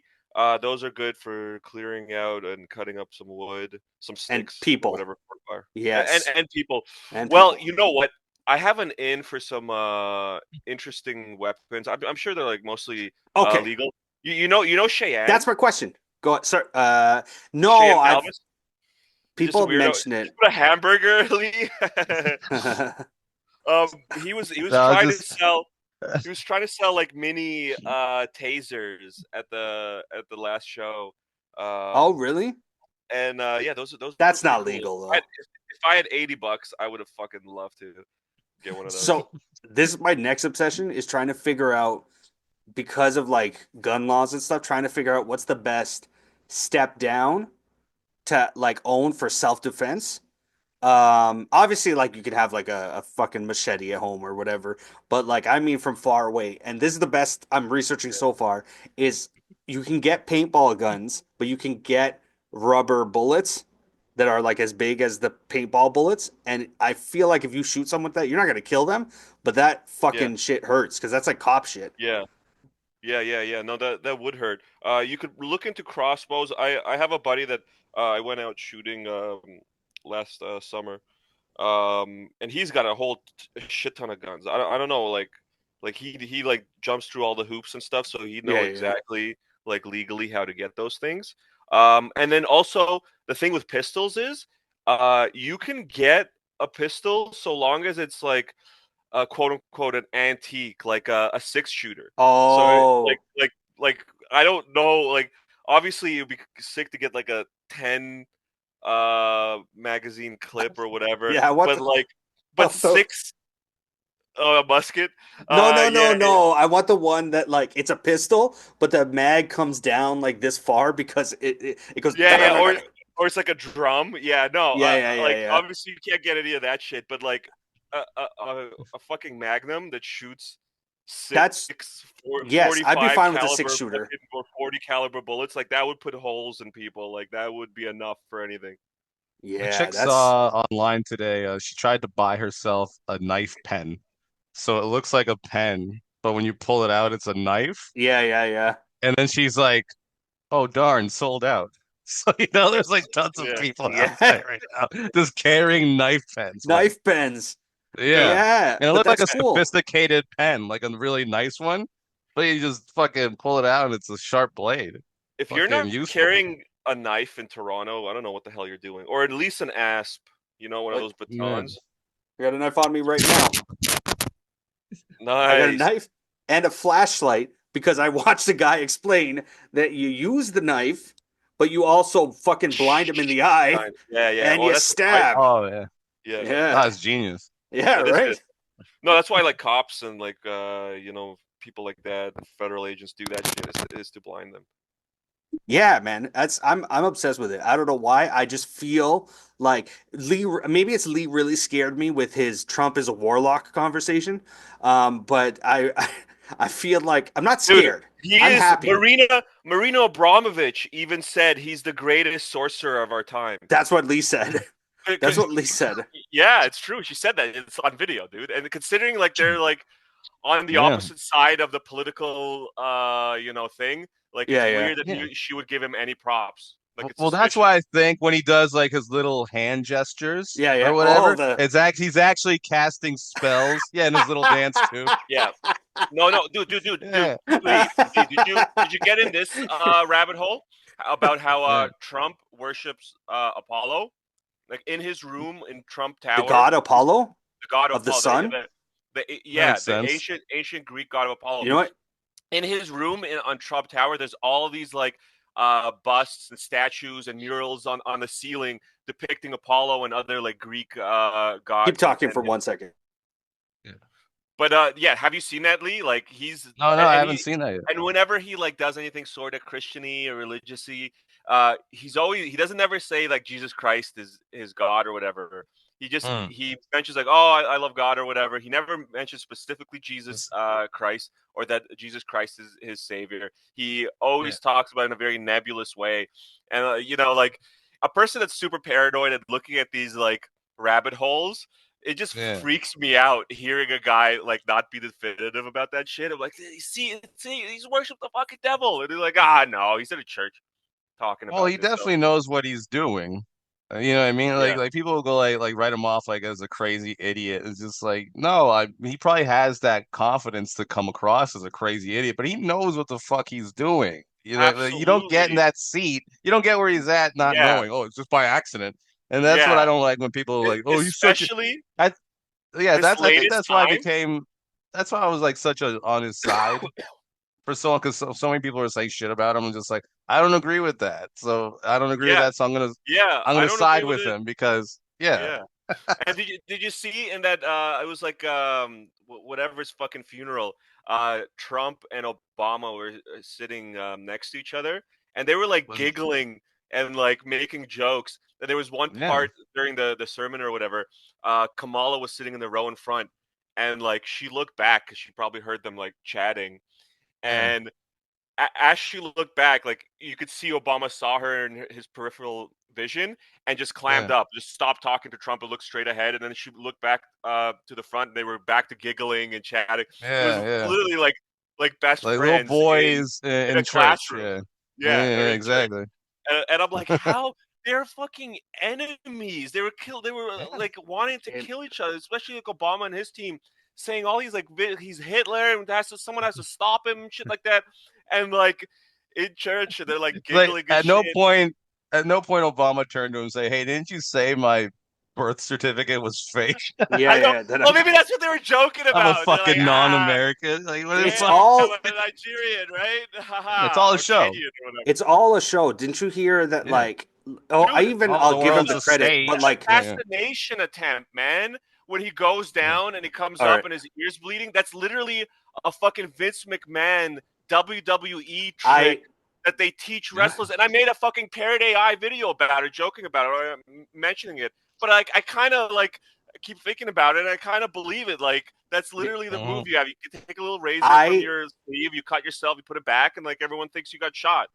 Those are good for clearing out and cutting up some wood, some And sticks or people. whatever for a fire. Yes. And people. And Well, people. you know what? I have an in for some interesting weapons. I'm sure they're like mostly Okay. legal. You know Cheyenne, That's my question. Go on, sir. No, Cheyenne I've Calvis. He's just people a have weirdo. mentioned it. A hamburger, Lee. He was No, trying to just sell. He was trying to sell like mini tasers at the last show. Oh, Um, really? and yeah, those were That's pretty not cool. legal though. If I had $80, I would have fucking loved to get one of those. So this is my next obsession is trying to figure out because of like gun laws and stuff, trying to figure out what's the best step down to like own for self-defense. Obviously, like you could have like a fucking machete at home or whatever, but like I mean from far away. And this is the best I'm researching so far is you can get paintball guns, but you can get rubber bullets that are like as big as the paintball bullets. And I feel like if you shoot someone with that, you're not gonna kill them, but that Yeah, fucking shit hurts because that's like cop shit. yeah, yeah. No, that would hurt. You could look into crossbows. I have a buddy that I went out shooting last summer. And he's got a whole shit ton of guns. I don't know, like he like jumps through all the hoops and stuff, so he'd Yeah, know yeah, yeah. exactly like legally how to get those things. And then also the thing with pistols is, you can get a pistol so long as it's like a quote unquote an antique, like a six shooter. So like Oh, like I don't know, like obviously it'd be sick to get like a 10 magazine clip or whatever. Yeah, what But the, like, oh, but six. Oh, a musket. no, Yeah, I want the one that like it's a pistol, but the mag comes down like this far because it goes. yeah, or it's like a drum. Yeah, no, like Yeah. obviously you can't get any of that shit, but like a fucking magnum that shoots That's six yes, I'd be 45 fine with a caliber 6 shooter. fucking or 40 caliber bullets. Like that would put holes in people. Like that would be enough for anything. A Yeah, chick that's saw online today, she tried to buy herself a knife pen. So it looks like a pen, but when you pull it out, it's a knife. yeah. And then she's like, oh, darn, sold out. So, there's like tons of Yeah, people Yeah, outside right now just carrying knife pens. I'm like, knife pens. dude. yeah. Yeah, And it but looked like that's a cool. sophisticated pen, like a really nice one. But you just fucking pull it out and it's a sharp blade. If you're Fucking not useful. carrying a knife in Toronto, I don't know what the hell you're doing, or at least an asp. You know, one of Like, those Yeah. batons. I got a knife on me right now. I got a Nice. knife and a flashlight because I watched a guy explain that you use the knife, but you also fucking blind him in the eye Yeah. and Oh, you that's I. stab. Oh, yeah. Yeah, Yeah, That's genius. yeah, that is good. right. No, that's why like cops and like people like that, federal agents do that shit is to blind them. Yeah, man. I'm obsessed with it. I don't know why. I just feel like Lee. Maybe it's Lee really scared me with his Trump is a warlock conversation. But I feel like I'm not Dude, scared. he I'm is happy. Marina Abramovich even said he's the greatest sorcerer of our time. That's what Lee said. That's Because what Lee said. yeah, it's true. She said that. It's on video, dude. And considering like they're like on the Yeah. opposite side of the political thing, like it's Yeah. weird that Yeah. she would give him any props. Like it's Well, that's why suspicious. I think when he does like his little hand gestures Yeah. or Oh, whatever, the he's actually casting spells. Yeah, and his little dance too. Yeah. No, dude, Yeah, Lee, did you get in this rabbit hole about how yeah, Trump worships Apollo? Like in his room in Trump the Tower, god Apollo the god of of the Apollo, sun. that makes the sense. ancient Greek god of Apollo. You know what? In his room on Trump Tower, there's all of these like busts and statues and murals on the ceiling depicting Apollo and other like Greek Keep gods talking for and 1 second. Yeah. But yeah, have you seen that, Lee? Like he's No, I and haven't he seen that yet. and whenever he like does anything sort of Christiany or religiously, he doesn't ever say like Jesus Christ is his God or whatever. Hmm. He mentions like, oh, I love God or whatever. He never mentions specifically Jesus Christ or that Jesus Christ is his savior. He Yeah, always talks about it in a very nebulous way, and like a person that's super paranoid and looking at these like rabbit holes, it just yeah. freaks me out hearing a guy like not be definitive about that shit. I'm like, see, he's worship the fucking devil, and they're like, no, he's at a church talking Well, about he this. So definitely knows what he's doing. You know what I mean? yeah, Like people will go like write him off like as a crazy idiot. It's just like no, he probably has that confidence to come across as a crazy idiot, but he knows what the fuck he's doing. Like, you don't get in absolutely, that seat. You don't get where he's at not yeah, knowing. Oh, it's just by accident. And that's what I yeah. don't like when people are like, "Oh, he's such a." Especially I, yeah, this I think latest that's why I time. became. That's why I was like such a on his side for so long because so many people are saying shit about him. I'm just like, I don't agree with that. So I don't agree with Yeah, that. So yeah, I'm I gonna don't agree side with with it. him because yeah, Yeah. And did you see in that it was like whatever's fucking funeral, Trump and Obama were sitting next to each other, and they were like was giggling and like making jokes. And there was one yeah, part during the sermon or whatever, Kamala was sitting in the row in front, and like she looked back because she probably heard them like chatting, yeah, and as she looked back, like you could see Obama saw her in his peripheral vision and just clammed yeah, up, just stopped talking to Trump and looked straight ahead. And then she looked back to the front, and they were back to giggling and chatting. It was yeah. literally like best Like little friends boys in a in church. classroom. Yeah, Yeah, or in church. exactly. And I'm like, how they're fucking enemies. They were killed. They were Yeah, like wanting to And kill each other, especially like Obama and his team, saying all these like he's Hitler and someone has to stop him and shit like that. And like in church, they're like it's like giggling and shit. at no point Obama turned to him and say, "Hey, didn't you say my birth certificate was fake? I know. Then Well, maybe that's what they were joking I'm a about. They're like, fucking non-American." Like what the it's fuck? damn, all I'm a Nigerian, right? It's Haha, all a or show. Kenyan or whatever. it's all a show. Didn't you hear that Yeah, like Oh, Dude, All I'll the give him world's the a credit, but stage. like, Yeah, assassination attempt, man. When he goes yeah. down and he comes all up right, and his ears bleeding, that's literally a fucking Vince McMahon WWE trick I that they teach Yeah. wrestlers. And I made a fucking Parrot AI video about it, joking about it, or mentioning it. But like, I kind of like keep thinking about it, and I kind of believe it. Like that's literally the move Mhm. you have. You can take a little razor from I your sleeve, you cut yourself, you put it back, and like everyone thinks you got shot.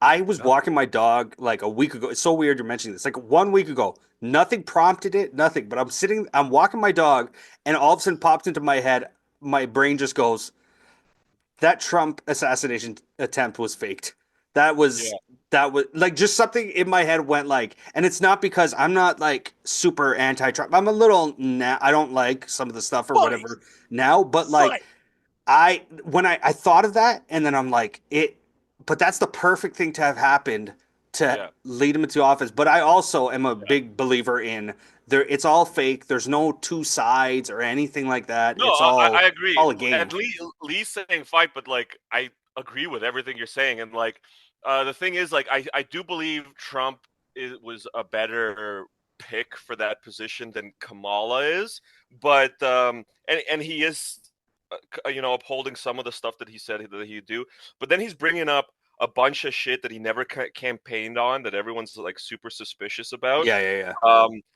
I was Yep. walking my dog like a week ago. It's so weird you're mentioning this. Like 1 week ago, nothing prompted it, nothing. But I'm walking my dog, and all of a sudden pops into my head. My brain just goes, that Trump assassination attempt was faked. That was Yeah, that was like just something in my head went like, and it's not because I'm not like super anti-Trump. I'm a little I don't like some of the stuff or fight, whatever now, but like fight. I thought of that and then I'm like it, but that's the perfect thing to have happened to Yeah, lead him into office. But I also am a yeah. big believer in there. It's all fake. There's no two sides or anything like that. No, It's I agree. all a game. At Lee's saying fight, but like I agree with everything you're saying. And like the thing is, like I do believe Trump was a better pick for that position than Kamala is. But and he is, upholding some of the stuff that he said that he'd do. But then he's bringing up a bunch of shit that he never campaigned on that everyone's like super suspicious about. Yeah.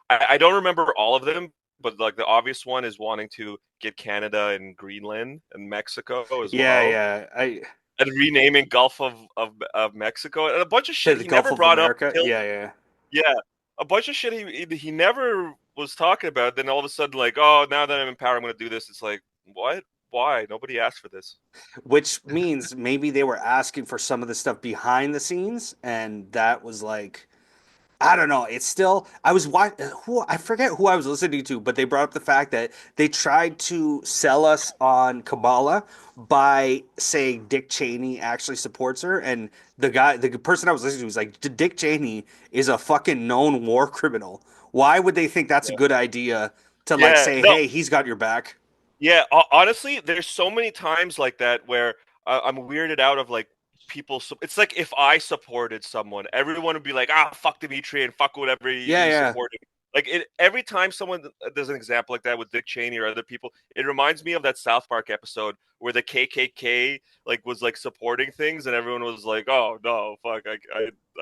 I don't remember all of them, but like the obvious one is wanting to get Canada and Greenland and Mexico as well, Yeah. I and renaming Gulf of Mexico and a bunch of to shit the he Gulf never of brought up America. until Yeah. yeah, a bunch of shit he never was talking about. Then all of a sudden, like, oh, now that I'm in power, I'm going to do this. It's like, what? Why? Nobody asked for this. Which means maybe they were asking for some of the stuff behind the scenes, and that was like I don't know. It's still I was who I forget who I was listening to, but they brought up the fact that they tried to sell us on Kamala by saying Dick Cheney actually supports her, and the person I was listening to was like, Dick Cheney is a fucking known war criminal. Why would they think that's a Yeah, good idea to like yeah, say, no, hey, he's got your back? yeah. Honestly, there's so many times like that where I'm weirded out of like people. It's like if I supported someone, everyone would be like, ah, fuck Dimitri and fuck whatever Yeah, he yeah. supported. Like every time someone does an example like that with Dick Cheney or other people, it reminds me of that South Park episode where the KKK like was like supporting things and everyone was like, oh no, fuck, I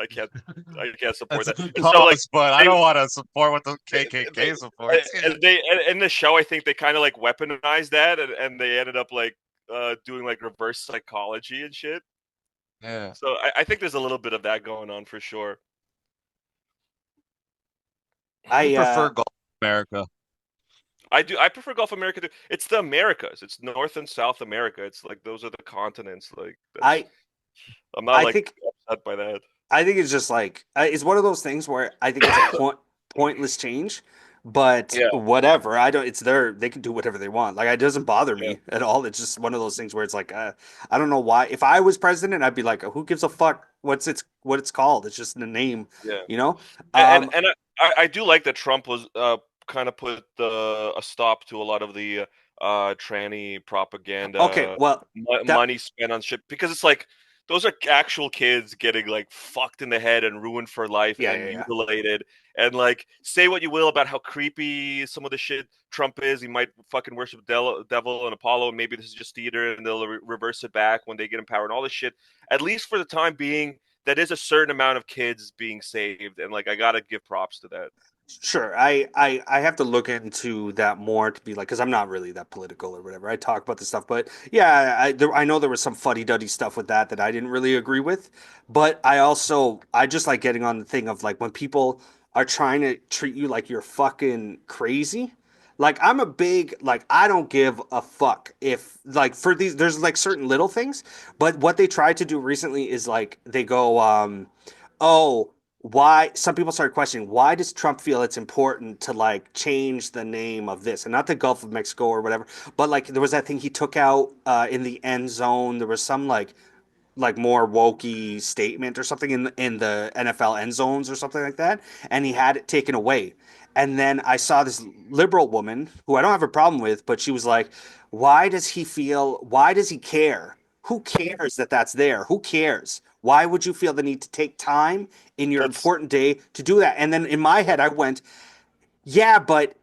can't I can't support That's a that. good And so like cause, but I they don't want to support what the they, KKK supports. Yeah. and in the show, I think they kind of like weaponized that, and they ended up like doing like reverse psychology and shit. Yeah. So I think there's a little bit of that going on for sure. I I prefer Gulf America. I do. I prefer Gulf America too. It's the Americas. It's North and South America. It's like those are the continents. Like that's. I I'm not I like think upset by that. I think it's just like it's one of those things where I think it's a pointless change, but Yeah, whatever. I don't. It's their. They can do whatever they want. Like it doesn't bother yeah, me at all. It's just one of those things where it's like I don't know why. If I was president, I'd be like, who gives a fuck? What it's called? It's just a name, yeah. you know. And I do like that Trump was kind of put a stop to a lot of the tranny Okay, propaganda, well that money spent on shit because it's like those are actual kids getting like fucked in the head and ruined for life and yeah. mutilated. And like say what you will about how creepy some of the shit Trump is, he might fucking worship devil and Apollo, and maybe this is just theater, and they'll reverse it back when they get in power and all this shit. At least for the time being, that is a certain amount of kids being saved, and like I gotta give props to that. Sure. I have to look into that more to be like, because I'm not really that political or whatever. I talk about this stuff, but yeah, I know there was some fuddy duddy stuff with that I didn't really agree with. But I just like getting on the thing of like when people are trying to treat you like you're fucking crazy. Like I'm a big like I don't give a fuck if like for these there's like certain little things, but what they tried to do recently is like they go oh why some people started questioning why does Trump feel it's important to like change the name of this and not the Gulf of Mexico or whatever, but like there was that thing he took out in the end zone. There was some like more wokey statement or something in the NFL end zones or something like that, and he had it taken away. And then I saw this liberal woman who I don't have a problem with, but she was like, "Why does he feel? Why does he care? Who cares that that's there? Who cares? Why would you feel the need to take time in your That's important day to do that? And then in my head, I went, yeah, but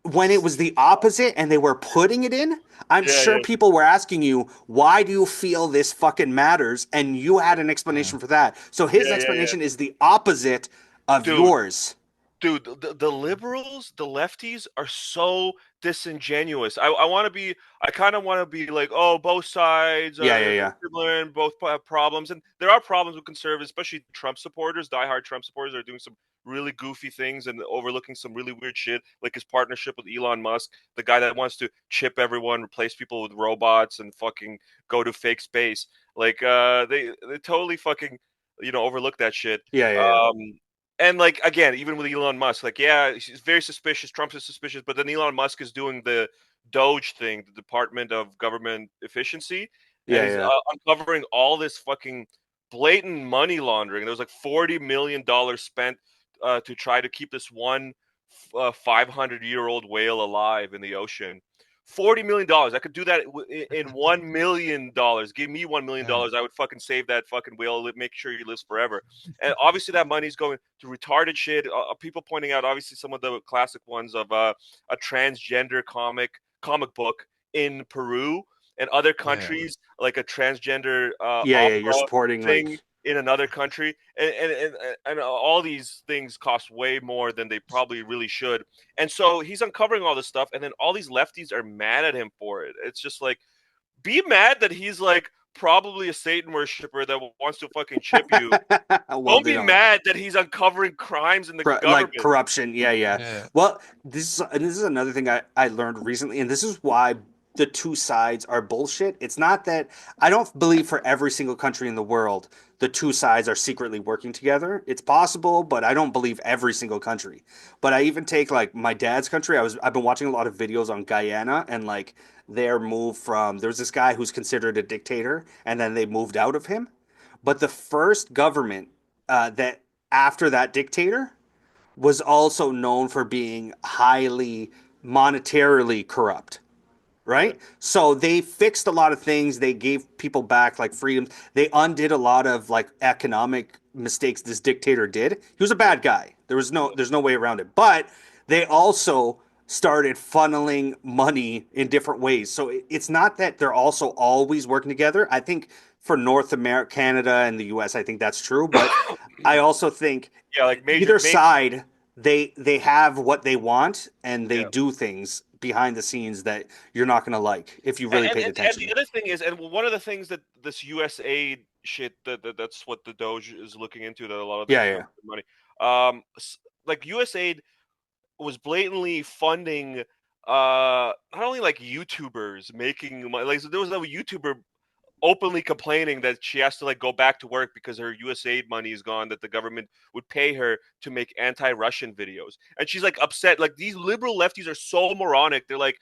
when it was the opposite and they were putting it in, I'm yeah, sure yeah, people were asking you, why do you feel this fucking matters? And you had an Yeah. explanation for that. So his yeah, yeah, yeah. explanation is the opposite of Dude, yours. dude, the liberals, the lefties are so disingenuous. I want to be, I kind of want to be like, oh, both sides Yeah, are yeah, yeah. similar and both have problems. And there are problems with conservatives, especially Trump supporters, diehard Trump supporters are doing some really goofy things and overlooking some really weird shit, like his partnership with Elon Musk, the guy that wants to chip everyone, replace people with robots, and fucking go to fake space. Like, they totally fucking, overlook that shit. Yeah, yeah, yeah. Um, and like again, even with Elon Musk, like yeah, he's very suspicious. Trump is suspicious, but then Elon Musk is doing the Doge thing, the Department of Government Efficiency, and Yeah, he's yeah. uncovering all this fucking blatant money laundering. There was like $40 million spent to try to keep this one 500-year-old whale alive in the ocean. $40 million. I could do that in $1 million. Give me $1 million. I would fucking save that fucking whale. Make sure he lives forever. And obviously, that money's going to retarded shit. People pointing out, obviously, some of the classic ones of a transgender comic book in Peru and other Yeah. countries, like a transgender Yeah, yeah. You're opera supporting thing like in another country, and all these things cost way more than they probably really should. And so he's uncovering all this stuff, and then all these lefties are mad at him for it. It's just like, be mad that he's like probably a Satan worshiper that wants to fucking chip you. well, Don't they be don't. mad that he's uncovering crimes in the Like government. corruption. Yeah, yeah. Yeah. Well, this is another thing I learned recently, and this is why the two sides are bullshit. It's not that I don't believe for every single country in the world the two sides are secretly working together. It's possible, but I don't believe every single country. But I even take like my dad's country. I've been watching a lot of videos on Guyana and like their move from there's this guy who's considered a dictator, and then they moved out of him. But the first government that after that dictator was also known for being highly monetarily corrupt, Yeah, right? So they fixed a lot of things. They gave people back like freedoms. They undid a lot of like economic mistakes this dictator did. He was a bad guy. yeah, There's no way around it. But they also started funneling money in different ways. So it's not that they're also always working together. I think for North America, Canada, and the US, I think that's true. But I also think yeah. Like either major. side they have what they want and they Yeah. do things behind the scenes that you're not going to like if you really paid And the attention. other thing is, and one of the things that this USAID shit that's what the Doge is looking into, that a lot of this Yeah, is yeah, coming from money. Like USAID was blatantly funding not only like YouTubers making money. Like, so there was a YouTuber openly complaining that she has to like go back to work because her USAID money is gone, that the government would pay her to make anti-Russian videos. And she's like upset. Like, these liberal lefties are so moronic. They're like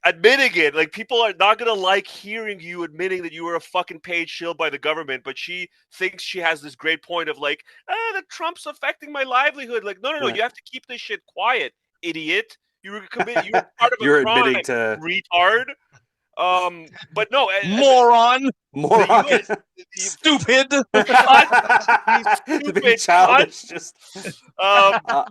admitting it. Like, people are not gonna like hearing you admitting that you were a fucking paid shill by the government, but she thinks she has this great point of like, that Trump's affecting my livelihood. Like, no, no, no, yeah. you have to keep this shit quiet, idiot. You were part of a You're admitting crime, to retard. But no, Moron. the moron. US, Stupid. cunt, you To be stupid cunt. childish, just Um, uh,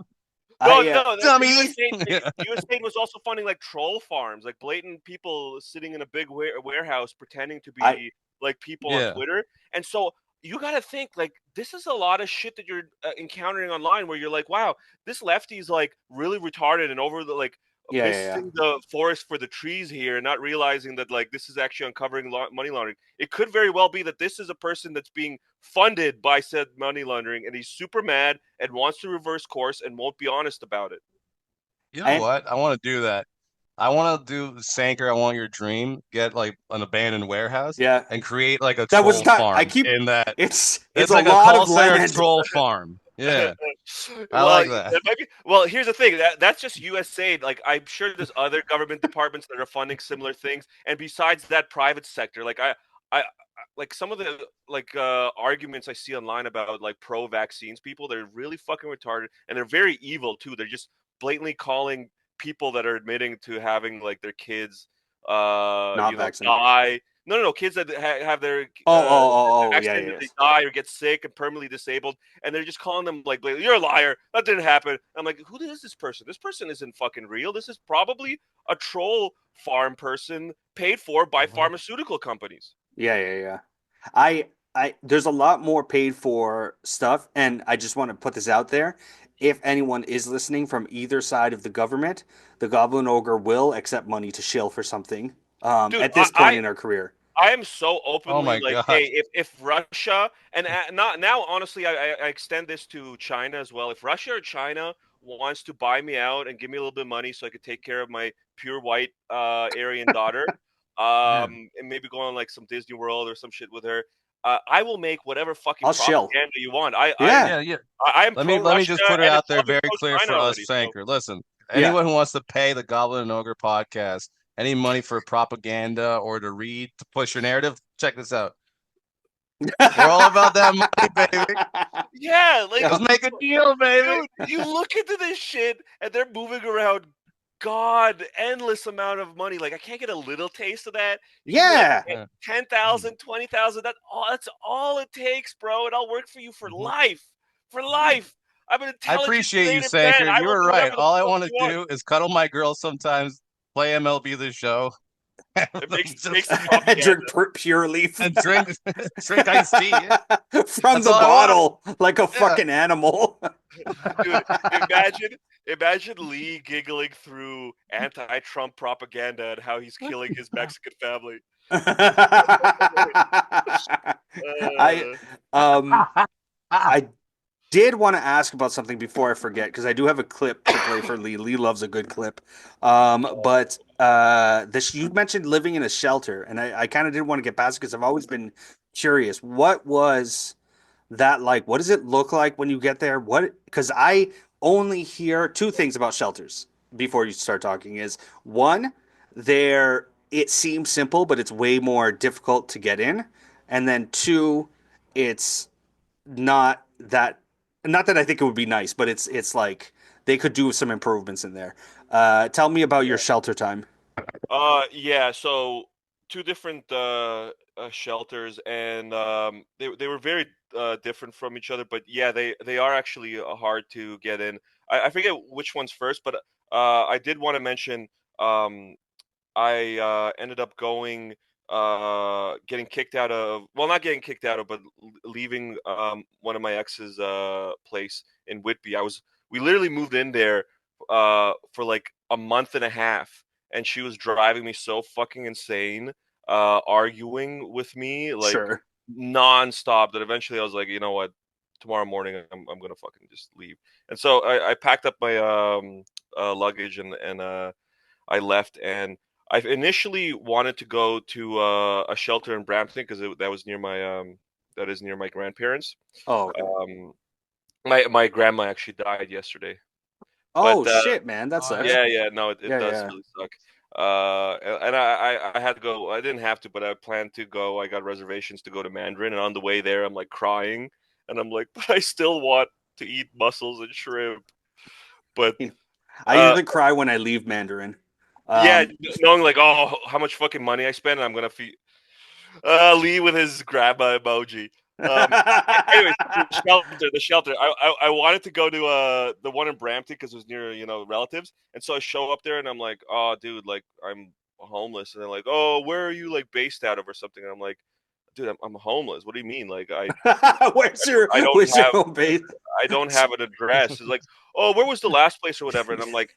no, I no, the Dummy. USAID was also funding like troll farms, like blatant people sitting in a big warehouse pretending to I be like people on Yeah. Twitter. And so you got to think, like, this is a lot of shit that you're encountering online, where you're like, wow, this lefty is like really retarded and over the like yeah, yeah, yeah. missing the forest for the trees here, and not realizing that like this is actually uncovering money laundering. It could very well be that this is a person that's being funded by said money laundering, and he's super mad and wants to reverse course and won't be honest about it. You know And what? I want to do that. I want to do Sanker. I want your dream. Get like an abandoned warehouse yeah, and create like a that was troll not. I farm keep. in that. It's It's a like a lot call of center land. troll farm. Yeah, I Well, like that. that might be. Well, here's the thing. That's just USAID. Like, I'm sure there's other government departments that are funding similar things. And besides that, private sector. Like, like some of the like arguments I see online about like pro-vaccines people. They're really fucking retarded, and they're very evil too. They're just blatantly calling people that are admitting to having like their kids, Not vaccinated. die No. Kids that have their Yeah, accident, yeah, and they yes. die or get sick and permanently disabled, and they're just calling them like, "You're a liar. That didn't happen." I'm like, "Who is this person? This person isn't fucking real. This is probably a troll farm person paid for by Mhm. pharmaceutical companies." Yeah, yeah, yeah. I there's a lot more paid for stuff, and I just want to put this out there. If anyone is listening from either side of the government, the Goblin Ogre will accept money to shill for something. Dude, At this point in our career. I am so Oh openly my like, god. hey, if Russia and not now, honestly, I extend this to China as well. If Russia or China wants to buy me out and give me a little bit of money so I could take care of my pure white Aryan daughter, Yeah. and maybe go on like some Disney World or some shit with her, I will make whatever fucking I'll shill. propaganda you want. I I Yeah, Yeah, yeah. I am pro Let me Russia just put it and it's out there probably very pro clear China for us, already. So Sanker. Listen, yeah. anyone who wants to pay the Goblin and Ogre podcast any money for propaganda or to read to push your narrative, check this out. We're all about that money, baby. yeah, like Let's make a deal, baby. dude, you look into this shit and they're moving around God endless amount of money. Like I can't get a little taste of that. You give me like Yeah. Yeah. 10,000, 20,000. That's all it takes, bro. And I'll work for you for Mhm. life. For life. I'm an I intelligent, appreciate you, creative man. Sanker. I You will were do right. whatever the All I fuck want to you want. do is cuddle my girls sometimes, play MLB the show, It makes just the propaganda. Drink pure leaf and drink drink iced tea. Yeah. from That's the all I want. bottle like a Yeah. fucking animal. Dude, imagine Lee giggling through anti-Trump propaganda and how he's killing his Mexican family. I Uh, um I did want to ask about something before I forget because I do have a clip to play for Lee. Lee loves a good clip. But this you mentioned living in a shelter, and I kind of didn't want to get past it because I've always been curious. What was that like? What does it look like when you get there? What? Because I only hear two things about shelters before you start talking. Is one, there it seems simple, but it's way more difficult to get in, and then two, it's not that not that I think it would be nice, but it's like they could do some improvements in there. Tell me about your yeah. shelter time. Yeah. So two different shelters, and they were very different from each other. But yeah, they are actually hard to get in. I forget which one's first, but I did want to mention. Um, I ended up going, getting kicked out of, well, not getting kicked out of, but leaving one of my ex's place in Whitby. We literally moved in there for like a month and a half, and she was driving me so fucking insane, arguing with me like Sure. nonstop that eventually I was like, you know what, tomorrow morning I'm gonna fucking just leave. And so I packed up my luggage and I left, and I initially wanted to go to a shelter in Brampton because that is near my grandparents. Oh, okay. Um, my grandma actually died yesterday, Oh but shit, man, that Oh yeah. sucks. yeah, no, it Yeah, does yeah. really suck. And I had to go. I didn't have to, but I planned to go. I got reservations to go to Mandarin, and on the way there, I'm like crying, and I'm like, but I still want to eat mussels and shrimp. But You know, I uh, usually cry when I leave Mandarin. yeah, Um, knowing like, oh, how much fucking money I spent, and I'm gonna feed Lee with his grandma emoji. Anyways, the shelter. I wanted to go to the one in Brampton because it was near relatives, and so I show up there and I'm like, oh, dude, like I'm homeless, and they're like, oh, where are you like based out of or something? And I'm like, dude, I'm homeless. What do you mean? Like where's your I don't where's your have home base? I don't have an address. It's like, oh, where was the last place or whatever? And I'm like,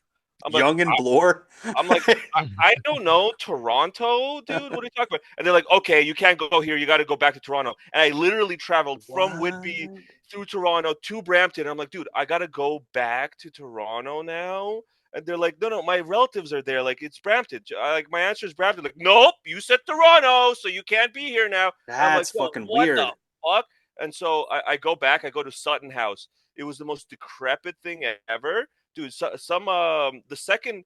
Young and Bloor. I'm like, I don't know, Toronto, dude. What are you talking about? And they're like, okay, you can't go here. You got to go back to Toronto. And I literally traveled from Whitby What? through Toronto to Brampton. And I'm like, dude, I got to go back to Toronto now. And they're like, no, my relatives are there. Like, it's Brampton. Like, my answer is Brampton. Like, nope, you said Toronto, so you can't be here now. And I'm like, That's yo, fucking what the weird. fuck? And so I go back. I go to Sutton House. It was the most decrepit thing ever, dude. The second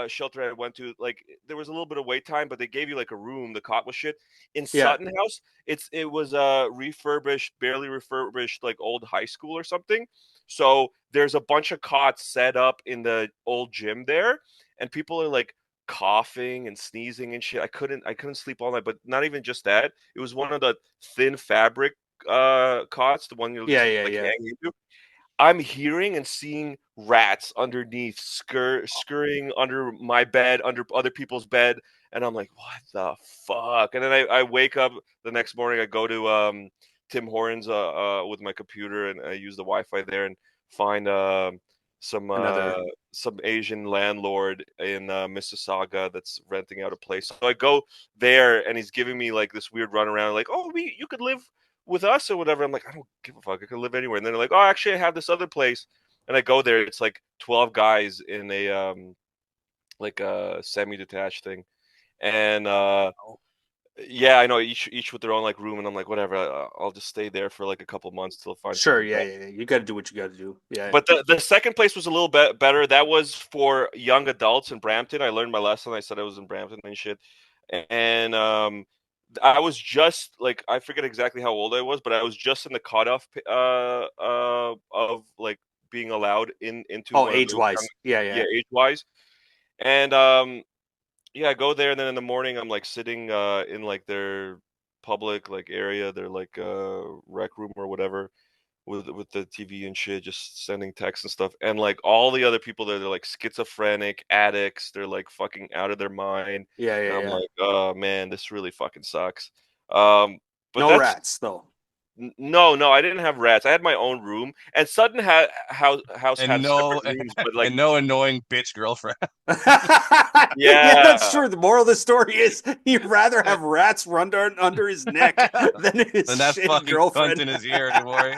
shelter I went to, like there was a little bit of wait time, but they gave you like a room. The cot was shit. In Yeah. Sutton House, it was refurbished, barely refurbished, like old high school or something. So there's a bunch of cots set up in the old gym there, and people are like coughing and sneezing and shit. I couldn't sleep all night. But not even just that. It was one of the thin fabric cots, the one you Yeah, like hang into. I'm hearing and seeing rats underneath, scurrying under my bed, under other people's bed, and I'm like, what the fuck? And then I wake up the next morning. I go to Tim Hortons with my computer, and I use the Wi-Fi there and find Another. some Asian landlord in Mississauga that's renting out a place. So I go there, and he's giving me like this weird runaround, like, oh, you could live with us or whatever. I'm like, I don't give a fuck. I can live anywhere. And then they're like, oh, actually, I have this other place. And I go there. It's like 12 guys in a like a semi-detached thing, and yeah, I know each with their own like room. And I'm like, whatever. I'll just stay there for like a couple months till I find. Sure, yeah. You got to do what you got to do. Yeah. But the second place was a little bit better. That was for young adults in Brampton. I learned my lesson. I said I was in Brampton and shit, and I was just like, I forget exactly how old I was, but I was just in the cutoff of like being allowed into age wise. Yeah, age wise. And yeah, I go there, and then in the morning I'm like sitting in like their public like area, their like rec room or whatever, with the TV and shit, just sending texts and stuff. And like all the other people there, they're like schizophrenic addicts. They're like fucking out of their mind. Yeah. And I'm like, oh man, this really fucking sucks. No But that's rats though. no, I didn't have rats. I had my own room, and Sutton house And had no, separate rooms, but like and no annoying bitch girlfriend. Yeah, that's true. The moral of the story is he'd rather have rats run under his neck than his Then that shitty fucking girlfriend cunt in his ear anymore.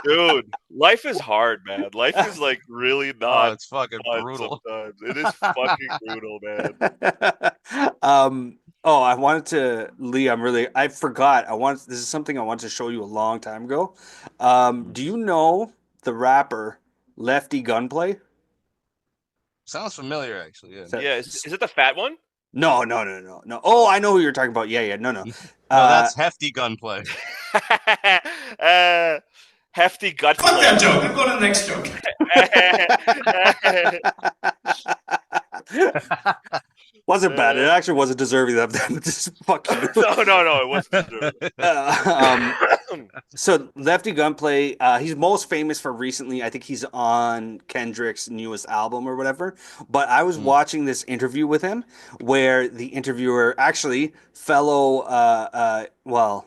dude, life is hard, man. Life is like really Oh, not it's fucking fun brutal. sometimes. It is fucking brutal, man. I wanted to, Lee, I forgot. This is something I wanted to show you a long time ago. Do you know the rapper Lefty Gunplay? Sounds familiar, actually. Yeah. Yeah, is it the fat one? No. Oh, I know who you're talking about. Yeah. No. No, that's hefty gunplay. Hefty gut Fuck play. that joke. I'm going to the next joke. Wasn't bad. It actually wasn't deserving of them. Just fuck you. No, it wasn't deserving. So Lefty Gunplay, he's most famous for recently. I think he's on Kendrick's newest album or whatever. But I was watching this interview with him, where the interviewer actually fellow. Well,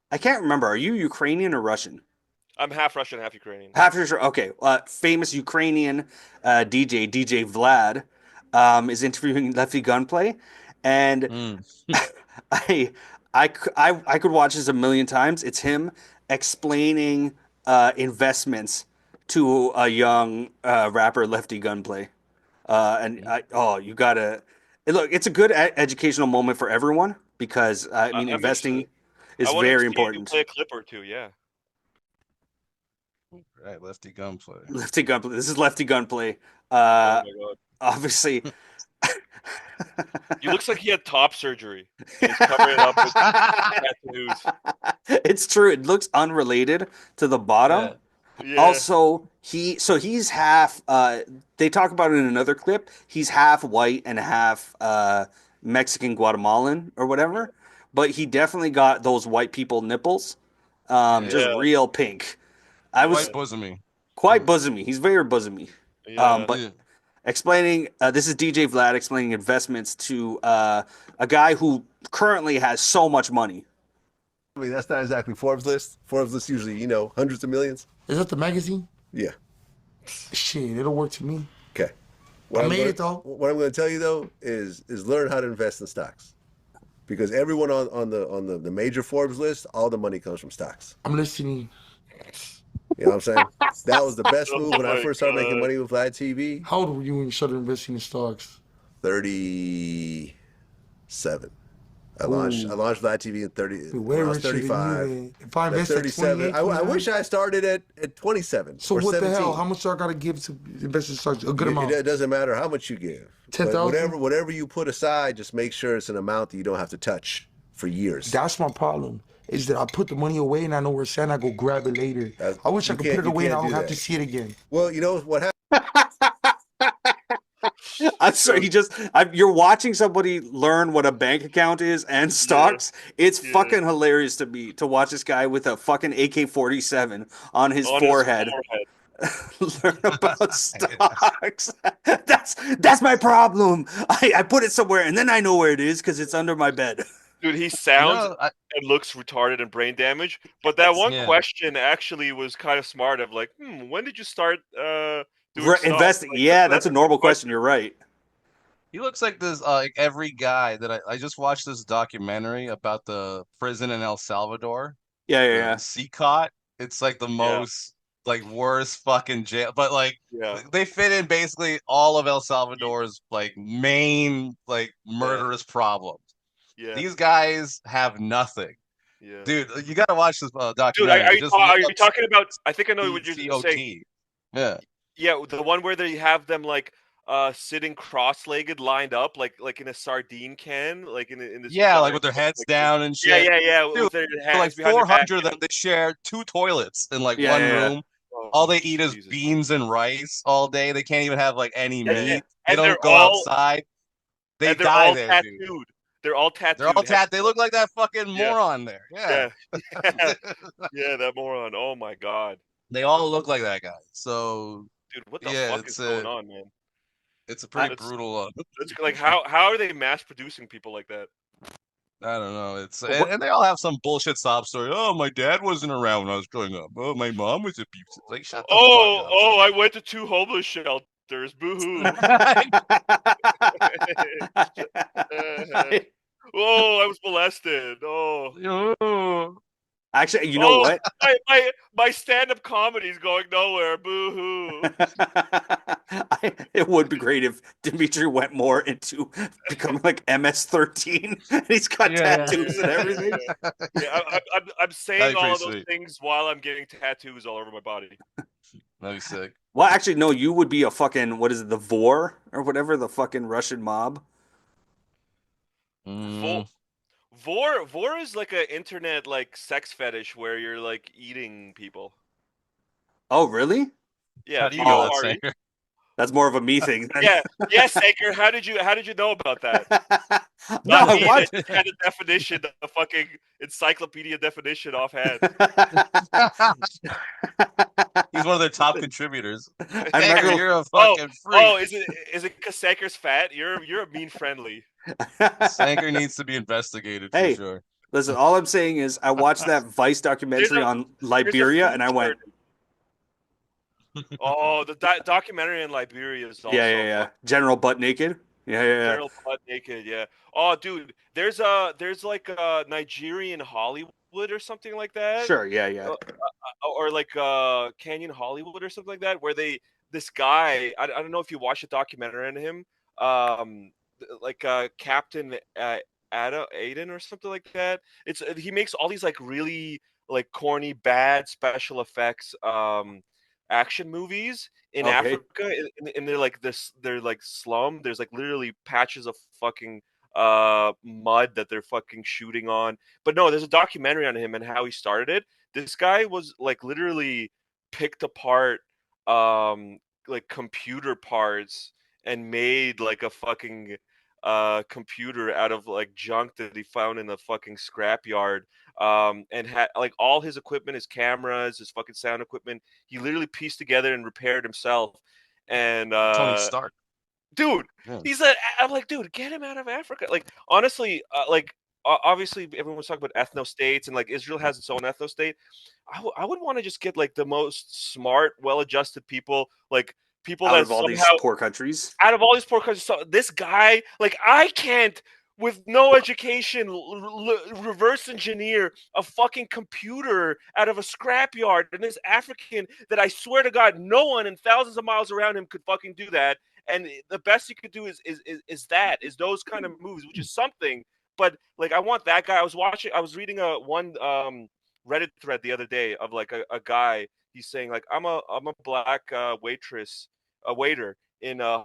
I can't remember. Are you Ukrainian or Russian? I'm half Russian, half Ukrainian. Half Russian. Okay. Famous Ukrainian DJ Vlad. Is interviewing Lefty Gunplay, and I could watch this a million times. It's him explaining investments to a young rapper, Lefty Gunplay, you gotta look. It's a good educational moment for everyone because investing is very important. Play a clip or two, yeah. Right, Lefty Gunplay. Lefty Gunplay. This is Lefty Gunplay. Oh my god. Obviously. He looks like he had top surgery. He's covering it up with tattoos. It's true. It looks unrelated to the bottom. Yeah. Also, he's half. They talk about it in another clip. He's half white and half Mexican Guatemalan or whatever. But he definitely got those white people nipples, just real pink. Quite bosomy. Quite bosomy. He's very bosomy. Yeah. Explaining, this is DJ Vlad explaining investments to a guy who currently has so much money. I mean, that's not exactly Forbes list. Forbes list usually, hundreds of millions. Is that the magazine? Yeah. Shit, it'll work to me. Okay. What I'm going to tell you though is learn how to invest in stocks, because everyone on the major Forbes list, all the money comes from stocks. I'm listening. You know what I'm saying? That was the best move when I first started making money with Vlad TV. How old were you when you started investing in stocks? 37. I launched Vlad TV at 30. Way when I was richer 35. than you. If I invested 37. I wish I started at 27. So or what 17. the hell? How much do I got to give to invest in stocks? A good amount. It doesn't matter how much you give. 10,000. Whatever you put aside, just make sure it's an amount that you don't have to touch for years. That's my problem. Is that I put the money away and I know where it's at and I go grab it later. I wish I could put it away and I don't have to see it again. Well, you know what happened? I'm sorry. You're watching somebody learn what a bank account is and stocks. It's Yeah. fucking hilarious to me to watch this guy with a fucking AK-47 on his On forehead his forehead. learn about stocks. That's my problem. I put it somewhere and then I know where it is because it's under my bed. Dude, he You sounds know, and looks retarded and brain damaged. But that one yeah. question actually was kind of smart. Of like, when did you start doing stocks? Investing. Like, Yeah, that's that's a a good normal question. question. You're right. He looks like this, like every guy that I just watched this documentary about the prison in El Salvador, Yeah, yeah, the yeah. CCOT. It's like the Yeah, most like worst fucking jail, but like yeah, they fit in basically all of El Salvador's like main like yeah, murderous problems. yeah, These guys have nothing, yeah. dude. You got to watch this Dude, documentary. Just look are you up talking about? I think I know what you're saying. CCOT. Yeah. Yeah, the one where they have them like sitting cross-legged, lined up, like in a sardine can, like in this Yeah, like giant with their heads like down and yeah, shit. yeah, yeah, Dude, with their for like hands behind their back. 400 of them, they share 2 toilets in like Yeah, one yeah, yeah. room. All Oh, they eat is Jesus. beans and rice all day. They can't even have like any And, meat. They and don't go outside. They they're die all there, dude. tattooed. They're all They're all tattooed. They look like that fucking Yeah, moron there. Yeah. yeah, yeah. That moron. Oh my god, They all look like that guy. So dude, what the yeah, fuck is going on, man? it's a pretty That's brutal. that's like how are they mass producing people like that? I don't know. It's What? and they all have some bullshit sob story. Oh, my dad wasn't around when I was growing up. Oh, my mom was abusive. Like, shut the fuck up. Oh, I went to 2 homeless shelters. Boo-hoo. Oh, I was molested. Actually, you know Oh, what? my stand-up comedy is going nowhere. Boo-hoo. It would be great if Dimitri went more into becoming like MS-13 and he's got tattoos and everything. Yeah, I'm saying That'd be all pretty of those sweet. things while I'm getting tattoos all over my body. That'd be sick. Well, actually, no, you would be a fucking, what is it, the Vor or whatever, the fucking Russian mob. Vor, Mm. Vor is like an internet like sex fetish where you're like eating people. Oh, really? Yeah, How do you know that, VORE. Sanker? That's more of a me thing. Yeah, yes, Sanker. How did you know about that? No, Not I me. watched. That just had a definition, a fucking encyclopedia definition offhand. He's one of their top contributors. I'm not Sanker, gonna. you're a fucking freak. Is it because Sanker's fat? You're a mean friendly. Sanker needs to be investigated for Hey, sure. listen, all I'm saying is I watched that Vice documentary on There's a Liberia, food and I went, Oh, the documentary in Liberia is also yeah. General Butt Naked. Yeah. General Butt Naked. Yeah. Oh, dude, there's like a Nigerian Hollywood or something like that. Sure, yeah. Or like Canyon Hollywood or something like that, where this guy, I don't know if you watched a documentary on him, like Captain Aiden or something like that. He makes all these like really like corny bad special effects action movies in Okay. Africa, and they're like slum. There's like literally patches of fucking mud that they're fucking shooting on. But no, there's a documentary on him and how he started it. This guy was like literally picked apart like computer parts and made like a fucking computer out of like junk that he found in the fucking scrapyard, and had like all his equipment, his cameras, his fucking sound equipment, he literally pieced together and repaired himself. And Tony Stark. dude, Yeah. I'm like, dude, get him out of Africa. Like, honestly, like, obviously, everyone's talking about ethno states, and like Israel has its own ethno state. I would want to just get like the most smart, well-adjusted people, like people Out that of all these somehow poor countries. out of all these poor countries. So this guy, like, I can't, with no education, reverse engineer a fucking computer out of a scrapyard. And this African that I swear to God, no one in thousands of miles around him could fucking do that. And the best you could do is those kind of moves, which is something. But like, I want that guy. I was reading one Reddit thread the other day of like a guy. He's saying like, I'm a black waitress a waiter in a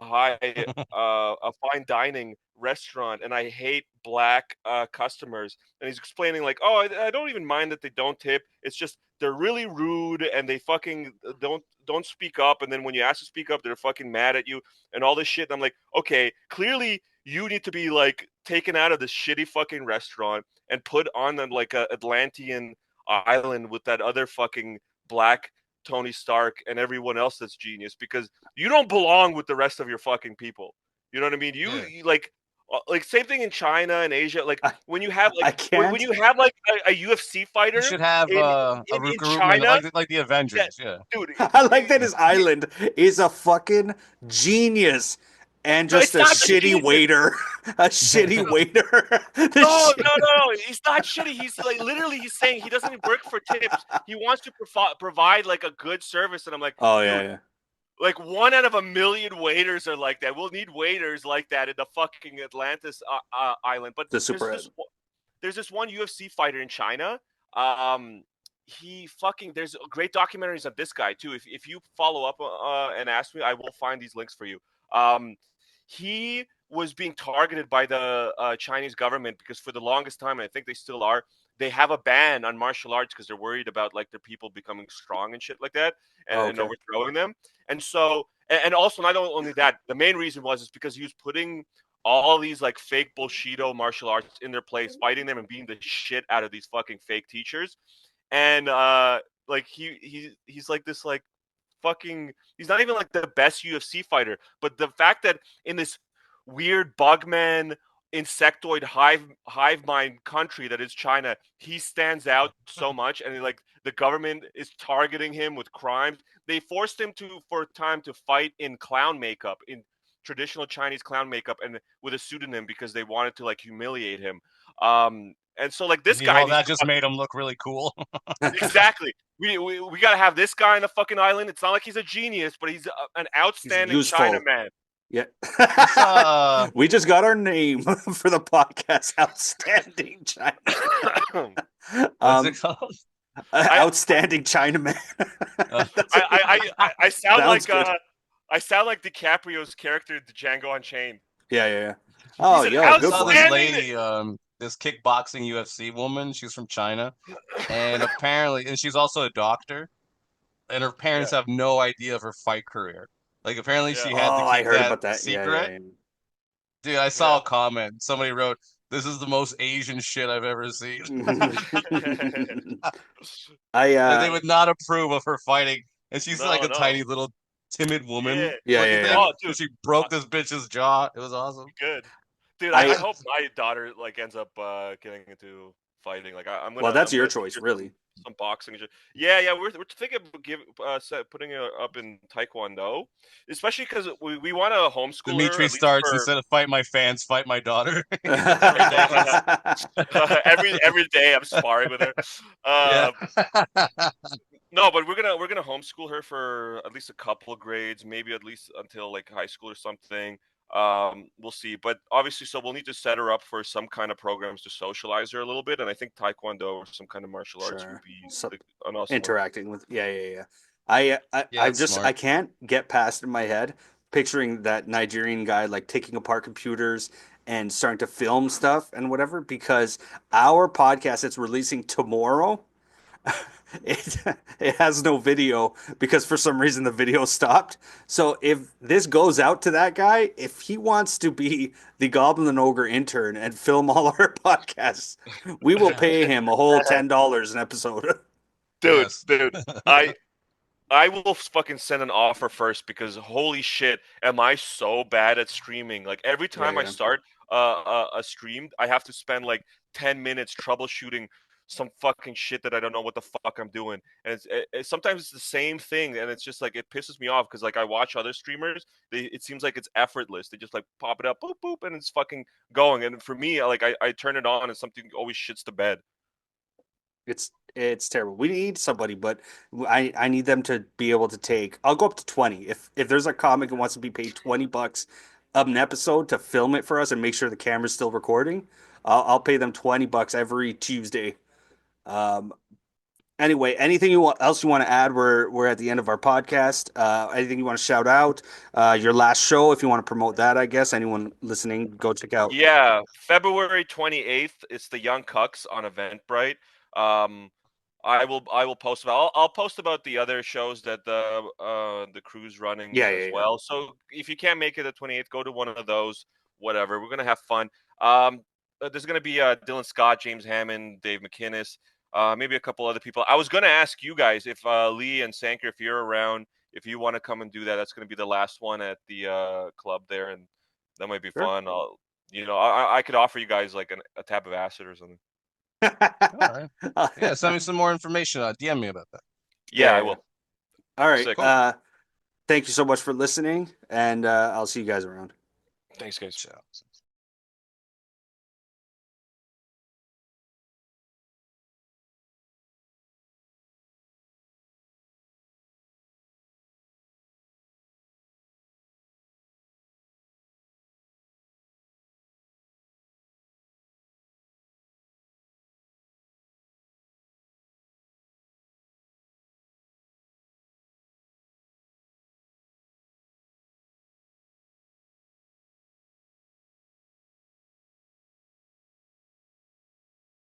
fine dining restaurant, and I hate black customers. And he's explaining like, oh, I don't even mind that they don't tip. It's just they're really rude and they fucking don't speak up. And then when you ask to speak up, they're fucking mad at you and all this shit. And I'm like, okay, clearly you need to be like taken out of this shitty fucking restaurant and put on like a Atlantean island with that other fucking black Tony Stark and everyone else that's genius, because you don't belong with the rest of your fucking people. You know what I mean? Yeah. You like same thing in China and Asia. Like when you have I like when can't. you have like a UFC You fighter should have in a in recruitment China, like the that Avengers. Yeah. dude, I like that his island is a fucking genius and no, just it's a not shitty genius. waiter. A shitty waiter. The No, shit. no, no, no. He's not shitty. He's like literally he's saying he doesn't work for tips. He wants to provide like a good service, and I'm like, Oh yeah, dude, yeah. like 1 out of 1 million waiters are like that. We'll need waiters like that in the fucking Atlantis island. But The super. there's this one UFC fighter in China. He fucking there's great documentaries of this guy too. If you follow up and ask me, I will find these links for you. Um, he was being targeted by the Chinese government because for the longest time, and I think they still are, they have a ban on martial arts because they're worried about like their people becoming strong and shit like that Oh, and okay. overthrowing them. And so, and also not only that, the main reason was is because he was putting all these like fake bullshido martial arts in their place, fighting them and beating the shit out of these fucking fake teachers. And like he's like this like fucking he's not even like the best UFC fighter, but the fact that in this weird bugman insectoid hive mind country that is China, he stands out so much, and like the government is targeting him with crimes. They forced him to for a time to fight in clown makeup, in traditional Chinese clown makeup, and with a pseudonym because they wanted to like humiliate him. And so like this You guy know, needs that to just made him look really cool. exactly. We got to have this guy on the fucking island. It's not like he's a genius, but he's an outstanding useful. Chinaman. Yeah. saw, We just got our name for the podcast. Outstanding China. what's it called? Outstanding Chinaman. I sound Sounds like good. I sound like DiCaprio's character in Django Unchained. Yeah, yeah, yeah. Oh, He's an yo, I good saw one. this outstanding- lady, this kickboxing UFC woman. She's from China, and apparently, and she's also a doctor. And her parents have no idea of her fight career. Like apparently, Yeah. she had to Oh, I keep heard that about that. secret. Yeah. Dude, I saw Yeah. a comment. Somebody wrote, "This is the most Asian shit I've ever seen." I Like they would not approve of her fighting, and she's like No, a no. tiny little timid woman Yeah. looking Yeah. thing. Oh, And dude, she broke this bitch's jaw. It was awesome. good. Dude, I I hope my daughter like ends up getting into fighting. Like I'm gonna well, that's I'm your gonna teach choice, her really. some boxing and shit. Yeah. We're thinking of putting her up in Taekwondo, especially because we want to homeschool her Dimitri at least starts for instead of fight my fans, fight my daughter. every day I'm sparring with her. Yeah. No, but we're gonna homeschool her for at least a couple of grades, maybe at least until like high school or something. We'll see. But obviously, so we'll need to set her up for some kind of programs to socialize her a little bit, and I think Taekwondo or some kind of martial arts would Sure. be So, an awesome one. interacting with yeah. Yeah, I that's just smart. I can't get past in my head picturing that Nigerian guy like taking apart computers and starting to film stuff and whatever, because our podcast that's releasing tomorrow it it has no video because for some reason the video stopped. So if this goes out to that guy, if he wants to be the Goblin and Ogre intern and film all our podcasts, we will pay him a whole $10 an episode. Dude, Yes. dude, I will fucking send an offer first because holy shit, am I so bad at streaming? Like every time I Yeah. start a stream, I have to spend like 10 minutes troubleshooting some fucking shit that I don't know what the fuck I'm doing. And sometimes it's the same thing, and it's just like it pisses me off because like I watch other streamers, it seems like it's effortless. They just like pop it up, boop boop, and it's fucking going. And for me, like I turn it on and something always shits the bed. It's terrible. We need somebody, but I need them to be able to take. I'll go up to 20. If there's a comic who wants to be paid $20 an episode to film it for us and make sure the camera's still recording, I'll pay them $20 every Tuesday. Um, Anyway, anything else you want to add? We're at the end of our podcast. Anything you want to shout out? Your last show, if you want to promote that, I guess. Anyone listening, go check out. Yeah, February 28th. It's the Young Cucks on Eventbrite. I will post about. I'll post about the other shows that the crew's running as well. So if you can't make it the 28th, go to one of those. Whatever. We're gonna have fun. There's gonna be Dylan Scott, James Hammond, Dave McInnes, maybe a couple other people. I was gonna ask you guys if Lee and Sanker, if you're around, if you want to come and do that. That's gonna be the last one at the club there, and that might be fun. I could offer you guys like a tab of acid or something. All right. Yeah, send me some more information. DM me about that. Yeah, I will. All right. Sick. Thank you so much for listening, and I'll see you guys around. Thanks, guys. Ciao.